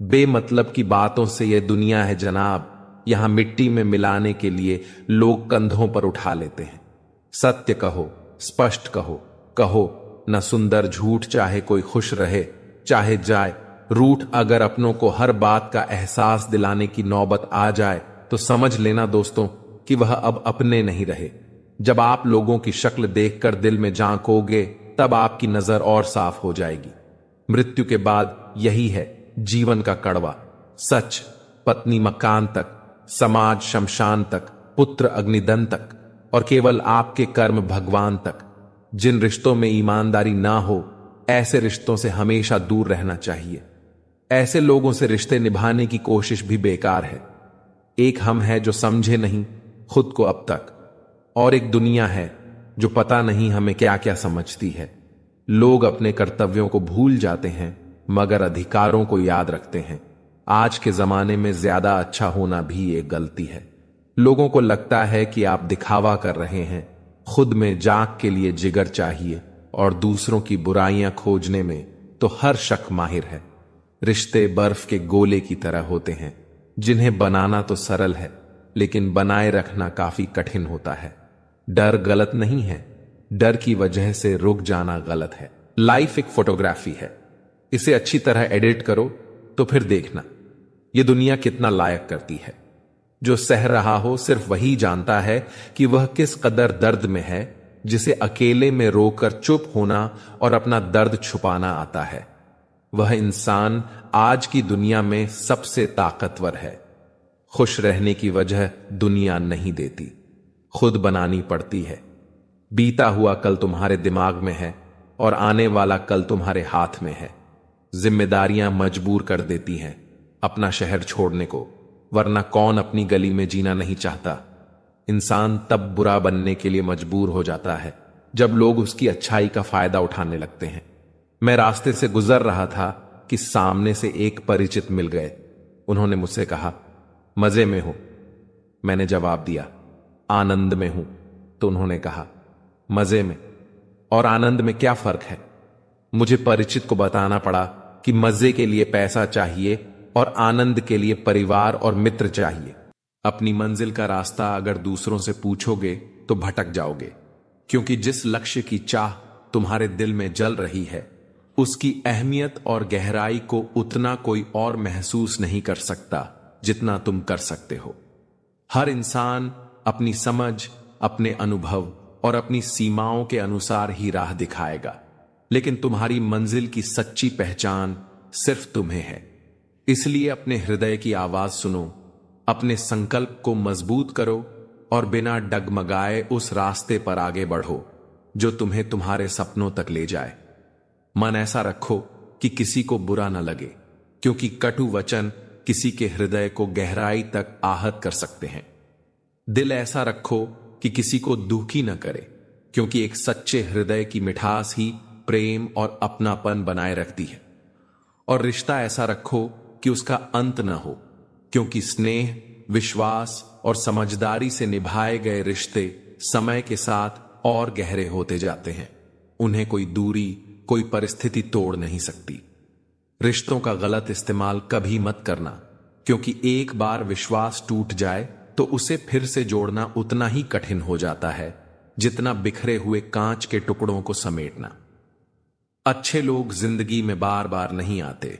बेमतलब की बातों से यह दुनिया है जनाब, यहां मिट्टी में मिलाने के लिए लोग कंधों पर उठा लेते हैं। सत्य कहो, स्पष्ट कहो, कहो न सुंदर झूठ, चाहे कोई खुश रहे चाहे जाए। रूठ अगर अपनों को हर बात का एहसास दिलाने की नौबत आ जाए तो समझ लेना दोस्तों कि वह अब अपने नहीं रहे। जब आप लोगों की शक्ल देखकर दिल में झांकोगे तब आपकी नजर और साफ हो जाएगी। मृत्यु के बाद यही है जीवन का कड़वा सच। पत्नी मकान तक, समाज शमशान तक, पुत्र अग्निदन तक और केवल आपके कर्म भगवान तक। जिन रिश्तों में ईमानदारी ना हो, ऐसे रिश्तों से हमेशा दूर रहना चाहिए। ऐसे लोगों से रिश्ते निभाने की कोशिश भी बेकार है। एक हम है जो समझे नहीं खुद को अब तक, और एक दुनिया है जो पता नहीं हमें क्या क्या समझती है। लोग अपने कर्तव्यों को भूल जाते हैं मगर अधिकारों को याद रखते हैं। आज के जमाने में ज्यादा अच्छा होना भी एक गलती है। लोगों को लगता है कि आप दिखावा कर रहे हैं, खुद में जाग के लिए जिगर चाहिए, और दूसरों की बुराइयां खोजने में तो हर शख्स माहिर है। रिश्ते बर्फ के गोले की तरह होते हैं, जिन्हें बनाना तो सरल है लेकिन बनाए रखना काफी कठिन होता है। डर गलत नहीं है, डर की वजह से रुक जाना गलत है। लाइफ एक फोटोग्राफी है, इसे अच्छी तरह एडिट करो तो फिर देखना यह दुनिया कितना लायक करती है। जो सह रहा हो सिर्फ वही जानता है कि वह किस कदर दर्द में है, जिसे अकेले में रोकर चुप होना और अपना दर्द छुपाना आता है। वह इंसान आज की दुनिया में सबसे ताकतवर है। खुश रहने की वजह दुनिया नहीं देती, खुद बनानी पड़ती है। बीता हुआ कल तुम्हारे दिमाग में है और आने वाला कल तुम्हारे हाथ में है। जिम्मेदारियां मजबूर कर देती हैं अपना शहर छोड़ने को, वरना कौन अपनी गली में जीना नहीं चाहता। इंसान तब बुरा बनने के लिए मजबूर हो जाता है जब लोग उसकी अच्छाई का फायदा उठाने लगते हैं। मैं रास्ते से गुजर रहा था कि सामने से एक परिचित मिल गए। उन्होंने मुझसे कहा, मजे में हो? मैंने जवाब दिया, आनंद में हूं। तो उन्होंने कहा, मजे में और आनंद में क्या फर्क है? मुझे परिचित को बताना पड़ा कि मजे के लिए पैसा चाहिए और आनंद के लिए परिवार और मित्र चाहिए। अपनी मंजिल का रास्ता अगर दूसरों से पूछोगे तो भटक जाओगे, क्योंकि जिस लक्ष्य की चाह तुम्हारे दिल में जल रही है, उसकी अहमियत और गहराई को उतना कोई और महसूस नहीं कर सकता जितना तुम कर सकते हो। हर इंसान अपनी समझ, अपने अनुभव और अपनी सीमाओं के अनुसार ही राह दिखाएगा, लेकिन तुम्हारी मंजिल की सच्ची पहचान सिर्फ तुम्हें है। इसलिए अपने हृदय की आवाज सुनो, अपने संकल्प को मजबूत करो और बिना डगमगाए उस रास्ते पर आगे बढ़ो जो तुम्हें तुम्हारे सपनों तक ले जाए। मन ऐसा रखो कि किसी को बुरा न लगे, क्योंकि कटु वचन किसी के हृदय को गहराई तक आहत कर सकते हैं। दिल ऐसा रखो कि किसी को दुखी न करे, क्योंकि एक सच्चे हृदय की मिठास ही प्रेम और अपनापन बनाए रखती है। और रिश्ता ऐसा रखो कि उसका अंत न हो, क्योंकि स्नेह, विश्वास और समझदारी से निभाए गए रिश्ते समय के साथ और गहरे होते जाते हैं। उन्हें कोई दूरी, कोई परिस्थिति तोड़ नहीं सकती। रिश्तों का गलत इस्तेमाल कभी मत करना, क्योंकि एक बार विश्वास टूट जाए तो उसे फिर से जोड़ना उतना ही कठिन हो जाता है जितना बिखरे हुए कांच के टुकड़ों को समेटना। अच्छे लोग जिंदगी में बार बार नहीं आते।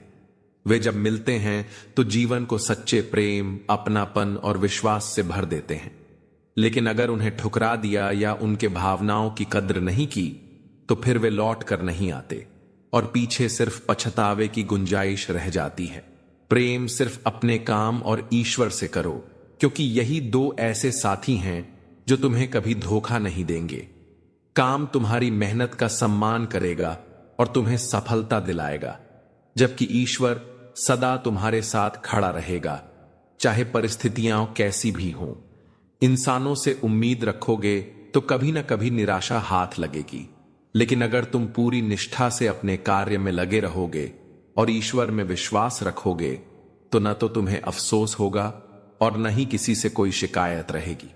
वे जब मिलते हैं तो जीवन को सच्चे प्रेम, अपनापन और विश्वास से भर देते हैं। लेकिन अगर उन्हें ठुकरा दिया या उनके भावनाओं की कद्र नहीं की तो फिर वे लौट कर नहीं आते और पीछे सिर्फ पछतावे की गुंजाइश रह जाती है। प्रेम सिर्फ अपने काम और ईश्वर से करो, क्योंकि यही दो ऐसे साथी हैं जो तुम्हें कभी धोखा नहीं देंगे। काम तुम्हारी मेहनत का सम्मान करेगा और तुम्हें सफलता दिलाएगा, जबकि ईश्वर सदा तुम्हारे साथ खड़ा रहेगा, चाहे परिस्थितियां कैसी भी हों। इंसानों से उम्मीद रखोगे तो कभी ना कभी निराशा हाथ लगेगी, लेकिन अगर तुम पूरी निष्ठा से अपने कार्य में लगे रहोगे और ईश्वर में विश्वास रखोगे तो न तो तुम्हें अफसोस होगा और न ही किसी से कोई शिकायत रहेगी।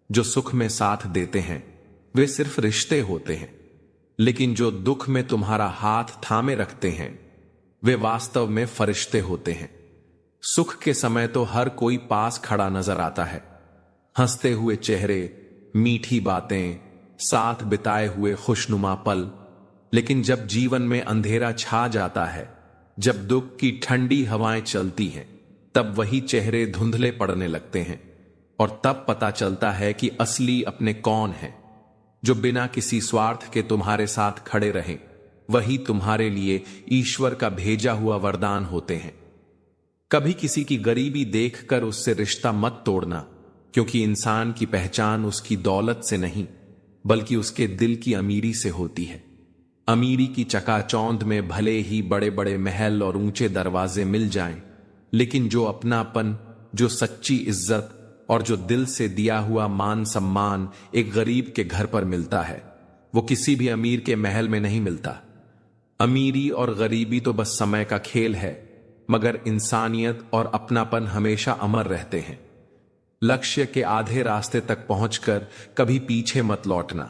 जो सुख में साथ देते हैं वे सिर्फ रिश्ते होते हैं, लेकिन जो दुख में तुम्हारा हाथ थामे रखते हैं वे वास्तव में फरिश्ते होते हैं। सुख के समय तो हर कोई पास खड़ा नजर आता है, हंसते हुए चेहरे, मीठी बातें, साथ बिताए हुए खुशनुमा पल। लेकिन जब जीवन में अंधेरा छा जाता है, जब दुख की ठंडी हवाएं चलती हैं, तब वही चेहरे धुंधले पड़ने लगते हैं और तब पता चलता है कि असली अपने कौन हैं। जो बिना किसी स्वार्थ के तुम्हारे साथ खड़े रहें, वही तुम्हारे लिए ईश्वर का भेजा हुआ वरदान होते हैं। कभी किसी की गरीबी देखकर उससे रिश्ता मत तोड़ना, क्योंकि इंसान की पहचान उसकी दौलत से नहीं बल्कि उसके दिल की अमीरी से होती है। अमीरी की चकाचौंध में भले ही बड़े बड़े महल और ऊंचे दरवाजे मिल जाएं, लेकिन जो अपनापन, जो सच्ची इज्जत और जो दिल से दिया हुआ मान सम्मान एक गरीब के घर पर मिलता है, वो किसी भी अमीर के महल में नहीं मिलता। अमीरी और गरीबी तो बस समय का खेल है, मगर इंसानियत और अपनापन हमेशा अमर रहते हैं। लक्ष्य के आधे रास्ते तक पहुंचकर कभी पीछे मत लौटना,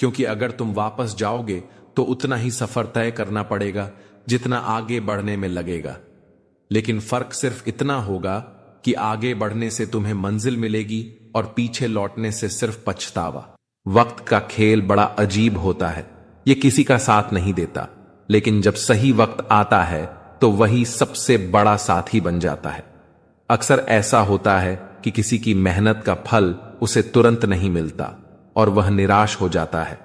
क्योंकि अगर तुम वापस जाओगे तो उतना ही सफर तय करना पड़ेगा जितना आगे बढ़ने में लगेगा। लेकिन फर्क सिर्फ इतना होगा कि आगे बढ़ने से तुम्हें मंजिल मिलेगी और पीछे लौटने से सिर्फ पछतावा। वक्त का खेल बड़ा अजीब होता है, ये किसी का साथ नहीं देता, लेकिन जब सही वक्त आता है तो वही सबसे बड़ा साथी बन जाता है। अक्सर ऐसा होता है कि किसी की मेहनत का फल उसे तुरंत नहीं मिलता और वह निराश हो जाता है,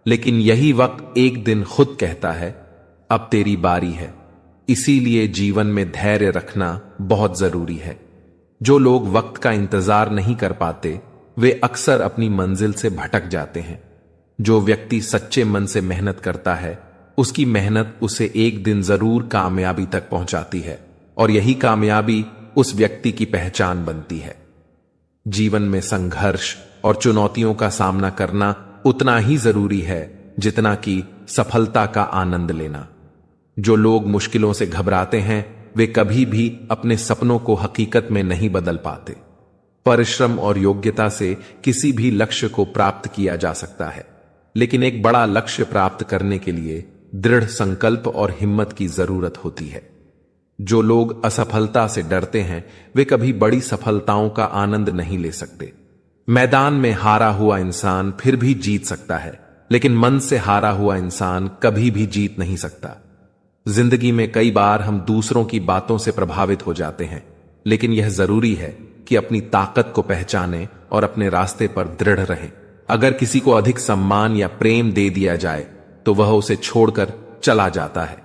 लेकिन यही वक्त एक दिन खुद कहता है, अब तेरी बारी है। इसीलिए जीवन में धैर्य रखना बहुत जरूरी है। जो लोग वक्त का इंतजार नहीं कर पाते, वे अक्सर अपनी मंजिल से भटक जाते हैं। जो व्यक्ति सच्चे मन से मेहनत करता है, उसकी मेहनत उसे एक दिन जरूर कामयाबी तक पहुंचाती है, और यही कामयाबी उस व्यक्ति की पहचान बनती है। जीवन में संघर्ष और चुनौतियों का सामना करना उतना ही जरूरी है जितना कि सफलता का आनंद लेना। जो लोग मुश्किलों से घबराते हैं, वे कभी भी अपने सपनों को हकीकत में नहीं बदल पाते। परिश्रम और योग्यता से किसी भी लक्ष्य को प्राप्त किया जा सकता है, लेकिन एक बड़ा लक्ष्य प्राप्त करने के लिए दृढ़ संकल्प और हिम्मत की जरूरत होती है। जो लोग असफलता से डरते हैं, वे कभी बड़ी सफलताओं का आनंद नहीं ले सकते। मैदान में हारा हुआ इंसान फिर भी जीत सकता है, लेकिन मन से हारा हुआ इंसान कभी भी जीत नहीं सकता। जिंदगी में कई बार हम दूसरों की बातों से प्रभावित हो जाते हैं, लेकिन यह जरूरी है कि अपनी ताकत को पहचानें और अपने रास्ते पर दृढ़ रहें। अगर किसी को अधिक सम्मान या प्रेम दे दिया जाए तो वह उसे छोड़कर चला जाता है।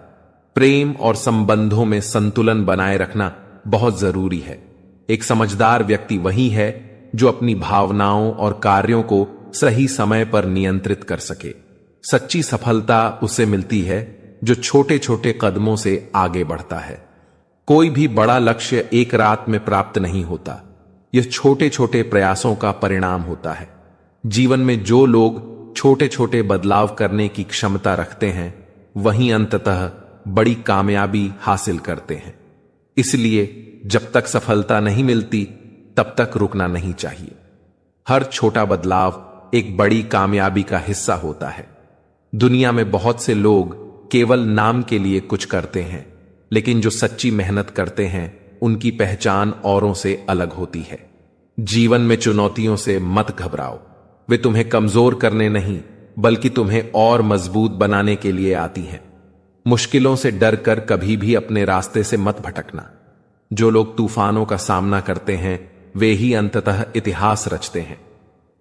प्रेम और संबंधों में संतुलन बनाए रखना बहुत जरूरी है। एक समझदार व्यक्ति वही है जो अपनी भावनाओं और कार्यों को सही समय पर नियंत्रित कर सके। सच्ची सफलता उसे मिलती है जो छोटे छोटे कदमों से आगे बढ़ता है। कोई भी बड़ा लक्ष्य एक रात में प्राप्त नहीं होता, यह छोटे छोटे प्रयासों का परिणाम होता है। जीवन में जो लोग छोटे छोटे बदलाव करने की क्षमता रखते हैं, वही अंततः बड़ी कामयाबी हासिल करते हैं। इसलिए जब तक सफलता नहीं मिलती, तब तक रुकना नहीं चाहिए। हर छोटा बदलाव एक बड़ी कामयाबी का हिस्सा होता है। दुनिया में बहुत से लोग केवल नाम के लिए कुछ करते हैं, लेकिन जो सच्ची मेहनत करते हैं, उनकी पहचान औरों से अलग होती है। जीवन में चुनौतियों से मत घबराओ, वे तुम्हें कमजोर करने नहीं, बल्कि तुम्हें और मजबूत बनाने के लिए आती हैं। मुश्किलों से डरकर कभी भी अपने रास्ते से मत भटकना। जो लोग तूफानों का सामना करते हैं, वे ही अंततः इतिहास रचते हैं।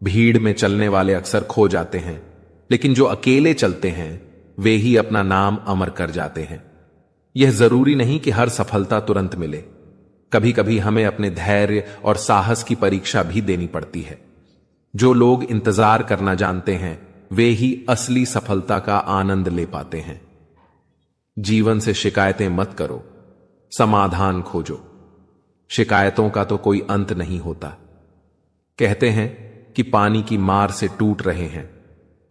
भीड़ में चलने वाले अक्सर खो जाते हैं, लेकिन जो अकेले चलते हैं, वे ही अपना नाम अमर कर जाते हैं। यह जरूरी नहीं कि हर सफलता तुरंत मिले। कभी कभी हमें अपने धैर्य और साहस की परीक्षा भी देनी पड़ती है। जो लोग इंतजार करना जानते हैं, वे ही असली सफलता का आनंद ले पाते हैं। जीवन से शिकायतें मत करो, समाधान खोजो। शिकायतों का तो कोई अंत नहीं होता। कहते हैं कि पानी की मार से टूट रहे हैं,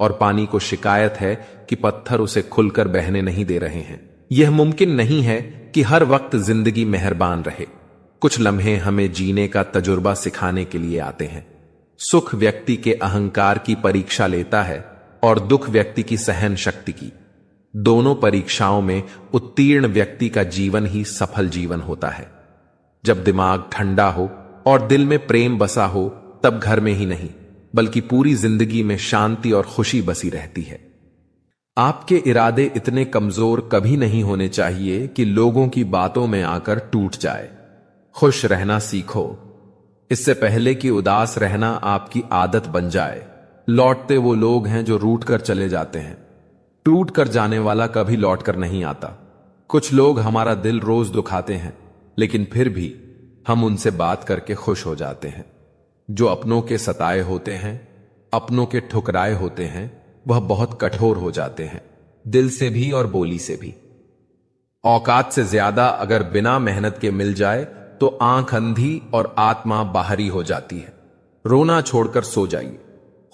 और पानी को शिकायत है कि पत्थर उसे खुलकर बहने नहीं दे रहे हैं। यह मुमकिन नहीं है कि हर वक्त जिंदगी मेहरबान रहे। कुछ लम्हे हमें जीने का तजुर्बा सिखाने के लिए आते हैं। सुख व्यक्ति के अहंकार की परीक्षा लेता है और दुख व्यक्ति की सहन शक्ति की। दोनों परीक्षाओं में उत्तीर्ण व्यक्ति का जीवन ही सफल जीवन होता है। जब दिमाग ठंडा हो और दिल में प्रेम बसा हो, तब घर में ही नहीं बल्कि पूरी जिंदगी में शांति और खुशी बसी रहती है। आपके इरादे इतने कमजोर कभी नहीं होने चाहिए कि लोगों की बातों में आकर टूट जाए। खुश रहना सीखो, इससे पहले कि उदास रहना आपकी आदत बन जाए। लौटते वो लोग हैं जो रूठ कर चले जाते हैं, टूट कर जाने वाला कभी लौट कर नहीं आता। कुछ लोग हमारा दिल रोज दुखाते हैं, लेकिन फिर भी हम उनसे बात करके खुश हो जाते हैं। जो अपनों के सताए होते हैं, अपनों के ठुकराए होते हैं वह बहुत कठोर हो जाते हैं, दिल से भी और बोली से भी। औकात से ज्यादा अगर बिना मेहनत के मिल जाए तो आंख अंधी और आत्मा बाहरी हो जाती है। रोना छोड़कर सो जाइए।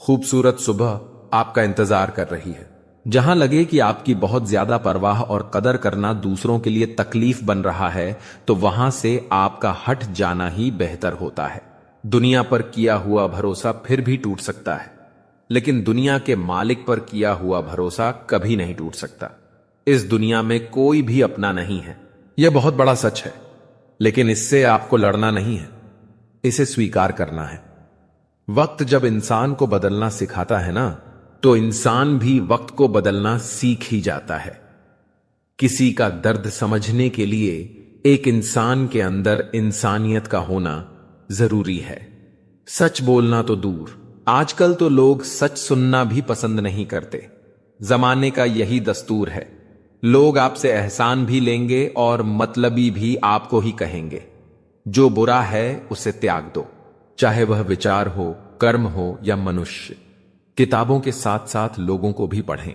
खूबसूरत सुबह आपका इंतजार कर रही है। जहां लगे कि आपकी बहुत ज्यादा परवाह और कदर करना दूसरों के लिए तकलीफ बन रहा है, तो वहां से आपका हट जाना ही बेहतर होता है। दुनिया पर किया हुआ भरोसा फिर भी टूट सकता है, लेकिन दुनिया के मालिक पर किया हुआ भरोसा कभी नहीं टूट सकता। इस दुनिया में कोई भी अपना नहीं है, यह बहुत बड़ा सच है, लेकिन इससे आपको लड़ना नहीं है, इसे स्वीकार करना है। वक्त जब इंसान को बदलना सिखाता है ना, तो इंसान भी वक्त को बदलना सीख ही जाता है। किसी का दर्द समझने के लिए एक इंसान के अंदर इंसानियत का होना जरूरी है। सच बोलना तो दूर, आजकल तो लोग सच सुनना भी पसंद नहीं करते। जमाने का यही दस्तूर है। लोग आपसे एहसान भी लेंगे और मतलबी भी आपको ही कहेंगे। जो बुरा है उसे त्याग दो, चाहे वह विचार हो, कर्म हो या मनुष्य। किताबों के साथ साथ लोगों को भी पढ़ें।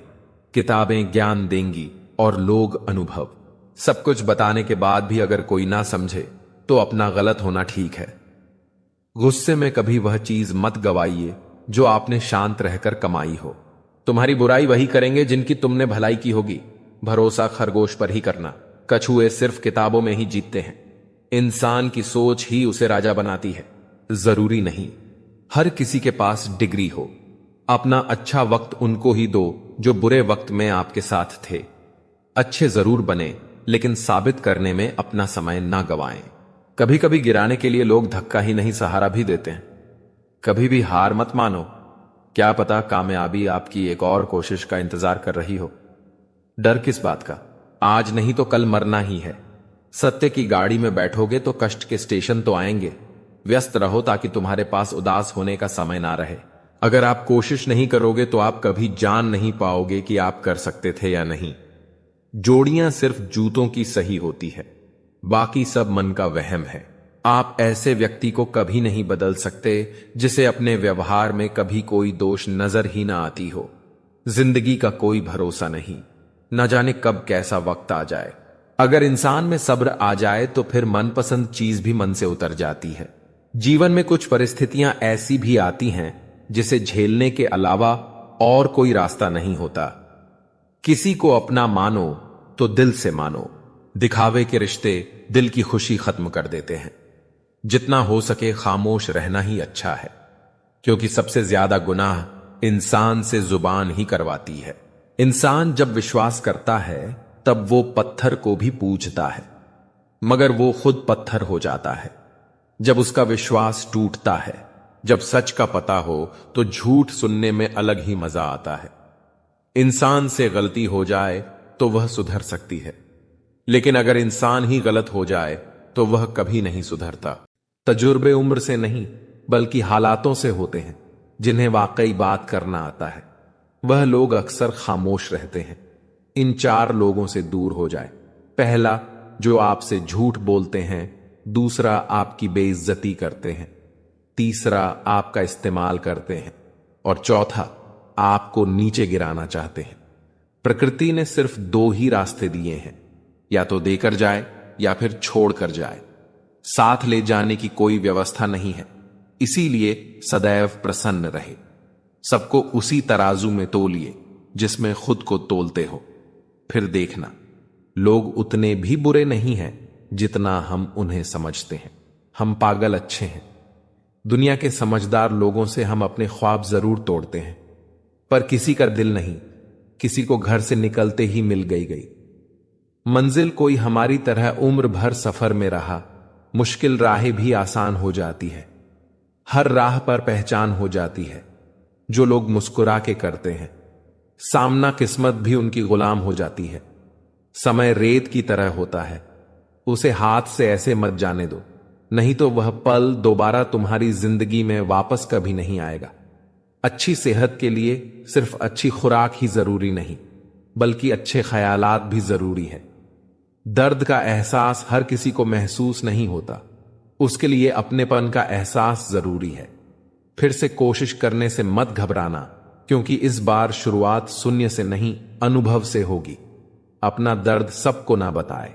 किताबें ज्ञान देंगी और लोग अनुभव। सब कुछ बताने के बाद भी अगर कोई ना समझे तो अपना गलत होना ठीक है। गुस्से में कभी वह चीज मत गवाइए जो आपने शांत रहकर कमाई हो। तुम्हारी बुराई वही करेंगे जिनकी तुमने भलाई की होगी। भरोसा खरगोश पर ही करना, कछुए सिर्फ किताबों में ही जीतते हैं। इंसान की सोच ही उसे राजा बनाती है, जरूरी नहीं हर किसी के पास डिग्री हो। अपना अच्छा वक्त उनको ही दो जो बुरे वक्त में आपके साथ थे। अच्छे जरूर बने, लेकिन साबित करने में अपना समय ना गवाएं। कभी कभी गिराने के लिए लोग धक्का ही नहीं सहारा भी देते हैं। कभी भी हार मत मानो, क्या पता कामयाबी आपकी एक और कोशिश का इंतजार कर रही हो। डर किस बात का, आज नहीं तो कल मरना ही है। सत्य की गाड़ी में बैठोगे तो कष्ट के स्टेशन तो आएंगे। व्यस्त रहो ताकि तुम्हारे पास उदास होने का समय ना रहे। अगर आप कोशिश नहीं करोगे तो आप कभी जान नहीं पाओगे कि आप कर सकते थे या नहीं। जोड़ियां सिर्फ जूतों की सही होती है, बाकी सब मन का वहम है। आप ऐसे व्यक्ति को कभी नहीं बदल सकते जिसे अपने व्यवहार में कभी कोई दोष नजर ही ना आती हो। जिंदगी का कोई भरोसा नहीं, न जाने कब कैसा वक्त आ जाए। अगर इंसान में सब्र आ जाए तो फिर मनपसंद चीज भी मन से उतर जाती है। जीवन में कुछ परिस्थितियां ऐसी भी आती हैं जिसे झेलने के अलावा और कोई रास्ता नहीं होता। किसी को अपना मानो तो दिल से मानो। दिखावे के रिश्ते दिल की खुशी खत्म कर देते हैं। जितना हो सके खामोश रहना ही अच्छा है, क्योंकि सबसे ज्यादा गुनाह इंसान से जुबान ही करवाती है। इंसान जब विश्वास करता है तब वो पत्थर को भी पूजता है, मगर वो खुद पत्थर हो जाता है जब उसका विश्वास टूटता है। जब सच का पता हो तो झूठ सुनने में अलग ही मजा आता है। इंसान से गलती हो जाए तो वह सुधर सकती है, लेकिन अगर इंसान ही गलत हो जाए तो वह कभी नहीं सुधरता। तजुर्बे उम्र से नहीं बल्कि हालातों से होते हैं। जिन्हें वाकई बात करना आता है वह लोग अक्सर खामोश रहते हैं। इन 4 लोगों से दूर हो जाए। पहला, जो आपसे झूठ बोलते हैं। दूसरा, आपकी बेइज्जती करते हैं। तीसरा, आपका इस्तेमाल करते हैं। और चौथा, आपको नीचे गिराना चाहते हैं। प्रकृति ने सिर्फ 2 ही रास्ते दिए हैं, या तो देकर जाए या फिर छोड़कर जाए। साथ ले जाने की कोई व्यवस्था नहीं है। इसीलिए सदैव प्रसन्न रहे। सबको उसी तराजू में तोलिए जिसमें खुद को तोलते हो। फिर देखना, लोग उतने भी बुरे नहीं हैं जितना हम उन्हें समझते हैं। हम पागल अच्छे हैं। दुनिया के समझदार लोगों से हम अपने ख्वाब जरूर तोड़ते हैं, पर किसी का दिल नहीं। किसी को घर से निकलते ही मिल गई मंजिल। कोई हमारी तरह उम्र भर सफर में रहा। मुश्किल राहें भी आसान हो जाती है। हर राह पर पहचान हो जाती है। जो लोग मुस्कुरा के करते हैं, सामना किस्मत भी उनकी गुलाम हो जाती है। समय रेत की तरह होता है, उसे हाथ से ऐसे मत जाने दो, नहीं तो वह पल दोबारा तुम्हारी जिंदगी में वापस कभी नहीं आएगा। अच्छी सेहत के लिए सिर्फ अच्छी खुराक ही जरूरी नहीं, बल्कि अच्छे ख्यालात भी जरूरी है। दर्द का एहसास हर किसी को महसूस नहीं होता, उसके लिए अपनेपन का एहसास जरूरी है। फिर से कोशिश करने से मत घबराना, क्योंकि इस बार शुरुआत शून्य से नहीं, अनुभव से होगी। अपना दर्द सबको ना बताए,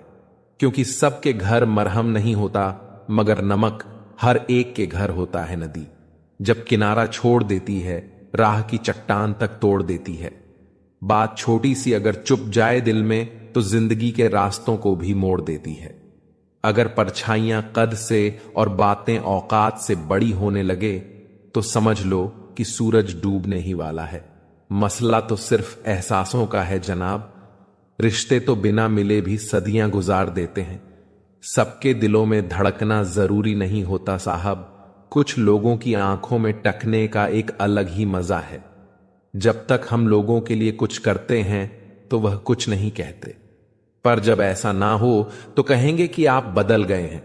क्योंकि सबके घर मरहम नहीं होता, मगर नमक हर एक के घर होता है नदी। जब किनारा छोड़ देती है, राह की चट्टान तक तोड़ देती है। बात छोटी सी अगर चुप जाए दिल में, तो जिंदगी के रास्तों को भी मोड़ देती है। अगर परछाइयां कद से और बातें औकात से बड़ी होने लगे, तो समझ लो कि सूरज डूबने ही वाला है। मसला तो सिर्फ एहसासों का है जनाब। रिश्ते तो बिना मिले भी सदियां गुजार देते हैं। सबके दिलों में धड़कना जरूरी नहीं होता साहब। कुछ लोगों की आंखों में टकने का एक अलग ही मजा है। जब तक हम लोगों के लिए कुछ करते हैं तो वह कुछ नहीं कहते, पर जब ऐसा ना हो तो कहेंगे कि आप बदल गए हैं।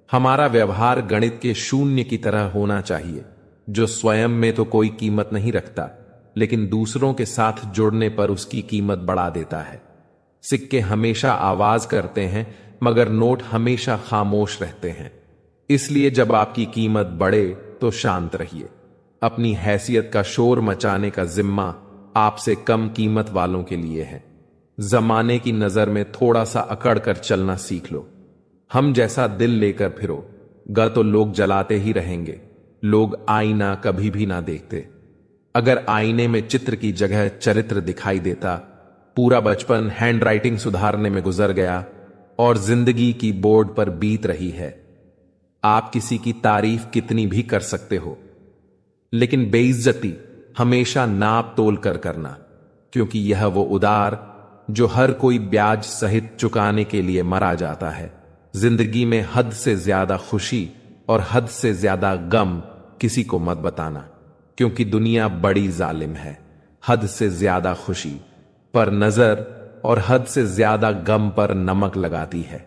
हमारा व्यवहार गणित के शून्य की तरह होना चाहिए, जो स्वयं में तो कोई कीमत नहीं रखता, लेकिन दूसरों के साथ जुड़ने पर उसकी कीमत बढ़ा देता है। सिक्के हमेशा आवाज करते हैं, मगर नोट हमेशा खामोश रहते हैं। इसलिए जब आपकी कीमत बढ़े तो शांत रहिए। अपनी हैसियत का शोर मचाने का जिम्मा आपसे कम कीमत वालों के लिए है। जमाने की नजर में थोड़ा सा अकड़ कर चलना सीख लो। हम जैसा दिल लेकर फिरो गा तो लोग जलाते ही रहेंगे। लोग आईना कभी भी ना देखते। अगर आईने में चित्र की जगह चरित्र दिखाई देता, पूरा बचपन हैंडराइटिंग सुधारने में गुजर गया और जिंदगी की बोर्ड पर बीत रही है। आप किसी की तारीफ कितनी भी कर सकते हो, लेकिन बेइज्जती हमेशा नाप तोल कर करना, क्योंकि यह वो उधार जो हर कोई ब्याज सहित चुकाने के लिए मरा जाता है। जिंदगी में हद से ज्यादा खुशी और हद से ज्यादा गम किसी को मत बताना, क्योंकि दुनिया बड़ी जालिम है। हद से ज्यादा खुशी पर नजर और हद से ज्यादा गम पर नमक लगाती है।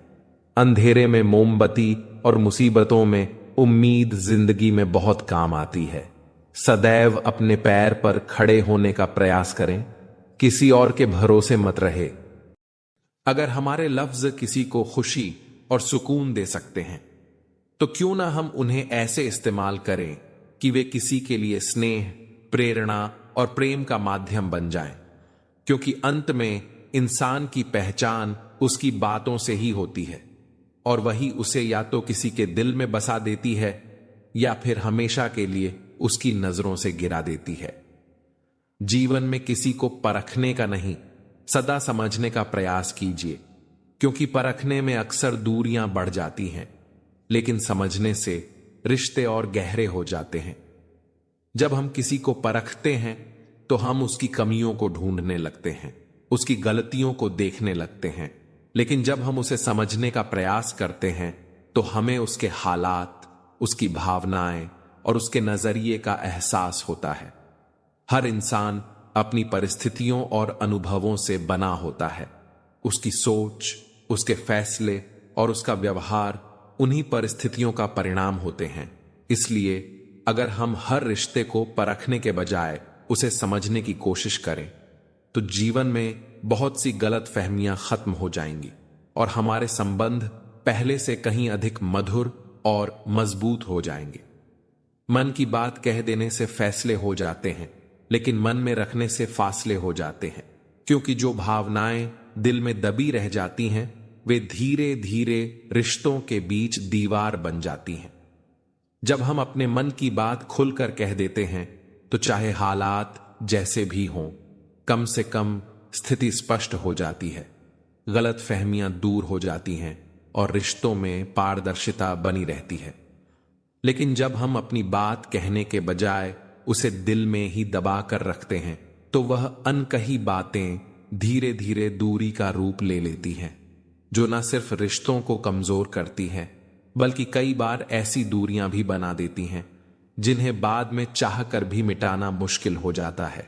अंधेरे में मोमबत्ती और मुसीबतों में उम्मीद जिंदगी में बहुत काम आती है। सदैव अपने पैर पर खड़े होने का प्रयास करें, किसी और के भरोसे मत रहे। अगर हमारे लफ्ज किसी को खुशी और सुकून दे सकते हैं, तो क्यों ना हम उन्हें ऐसे इस्तेमाल करें कि वे किसी के लिए स्नेह, प्रेरणा और प्रेम का माध्यम बन जाएं। क्योंकि अंत में इंसान की पहचान उसकी बातों से ही होती है, और वही उसे या तो किसी के दिल में बसा देती है या फिर हमेशा के लिए उसकी नजरों से गिरा देती है। जीवन में किसी को परखने का नहीं, सदा समझने का प्रयास कीजिए, क्योंकि परखने में अक्सर दूरियां बढ़ जाती हैं, लेकिन समझने से रिश्ते और गहरे हो जाते हैं। जब हम किसी को परखते हैं तो हम उसकी कमियों को ढूंढने लगते हैं, उसकी गलतियों को देखने लगते हैं, लेकिन जब हम उसे समझने का प्रयास करते हैं तो हमें उसके हालात, उसकी भावनाएं और उसके नजरिए का एहसास होता है। हर इंसान अपनी परिस्थितियों और अनुभवों से बना होता है। उसकी सोच, उसके फैसले और उसका व्यवहार उन्हीं परिस्थितियों का परिणाम होते हैं। इसलिए अगर हम हर रिश्ते को परखने के बजाय उसे समझने की कोशिश करें, तो जीवन में बहुत सी गलत फहमियां खत्म हो जाएंगी और हमारे संबंध पहले से कहीं अधिक मधुर और मजबूत हो जाएंगे। मन की बात कह देने से फैसले हो जाते हैं, लेकिन मन में रखने से फासले हो जाते हैं, क्योंकि जो भावनाएं दिल में दबी रह जाती हैं वे धीरे धीरे रिश्तों के बीच दीवार बन जाती हैं। जब हम अपने मन की बात खुलकर कह देते हैं तो चाहे हालात जैसे भी हों, कम से कम स्थिति स्पष्ट हो जाती है, गलत फहमियां दूर हो जाती हैं और रिश्तों में पारदर्शिता बनी रहती है। लेकिन जब हम अपनी बात कहने के बजाय उसे दिल में ही दबा कर रखते हैं, तो वह अनकही बातें धीरे धीरे दूरी का रूप ले लेती हैं, जो न सिर्फ रिश्तों को कमजोर करती हैं, बल्कि कई बार ऐसी दूरियां भी बना देती हैं जिन्हें बाद में चाह कर भी मिटाना मुश्किल हो जाता है।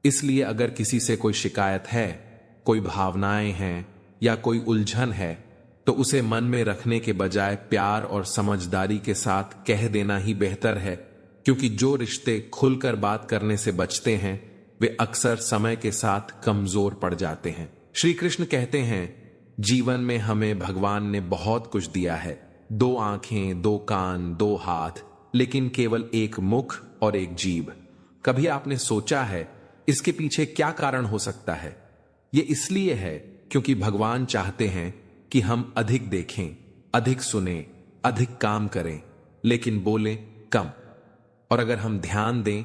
इसलिए अगर किसी से कोई शिकायत है, कोई भावनाएं हैं या कोई उलझन है, तो उसे मन में रखने के बजाय प्यार और समझदारी के साथ कह देना ही बेहतर है, क्योंकि जो रिश्ते खुलकर बात करने से बचते हैं वे अक्सर समय के साथ कमजोर पड़ जाते हैं। श्री कृष्ण कहते हैं, जीवन में हमें भगवान ने बहुत कुछ दिया है, 2 आंखें, 2 कान, 2 हाथ, लेकिन केवल एक मुख और एक जीभ। कभी आपने सोचा है इसके पीछे क्या कारण हो सकता है? ये इसलिए है क्योंकि भगवान चाहते हैं कि हम अधिक देखें, अधिक सुने, अधिक काम करें, लेकिन बोलें कम। और अगर हम ध्यान दें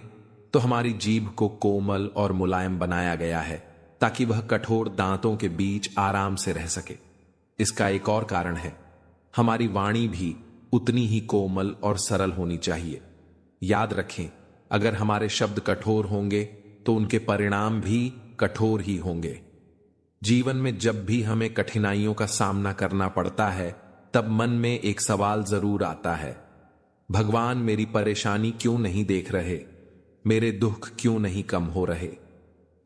तो हमारी जीभ को कोमल और मुलायम बनाया गया है ताकि वह कठोर दांतों के बीच आराम से रह सके। इसका एक और कारण है, हमारी वाणी भी उतनी ही कोमल और सरल होनी चाहिए। याद रखें, अगर हमारे शब्द कठोर होंगे तो उनके परिणाम भी कठोर ही होंगे। जीवन में जब भी हमें कठिनाइयों का सामना करना पड़ता है तब मन में एक सवाल जरूर आता है, भगवान मेरी परेशानी क्यों नहीं देख रहे, मेरे दुख क्यों नहीं कम हो रहे।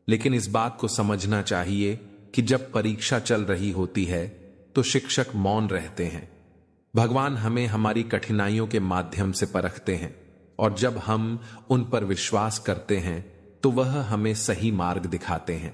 लेकिन इस बात को समझना चाहिए कि जब परीक्षा चल रही होती है तो शिक्षक मौन रहते हैं। भगवान हमें हमारी कठिनाइयों के माध्यम से परखते हैं और जब हम उन पर विश्वास करते हैं तो वह हमें सही मार्ग दिखाते हैं।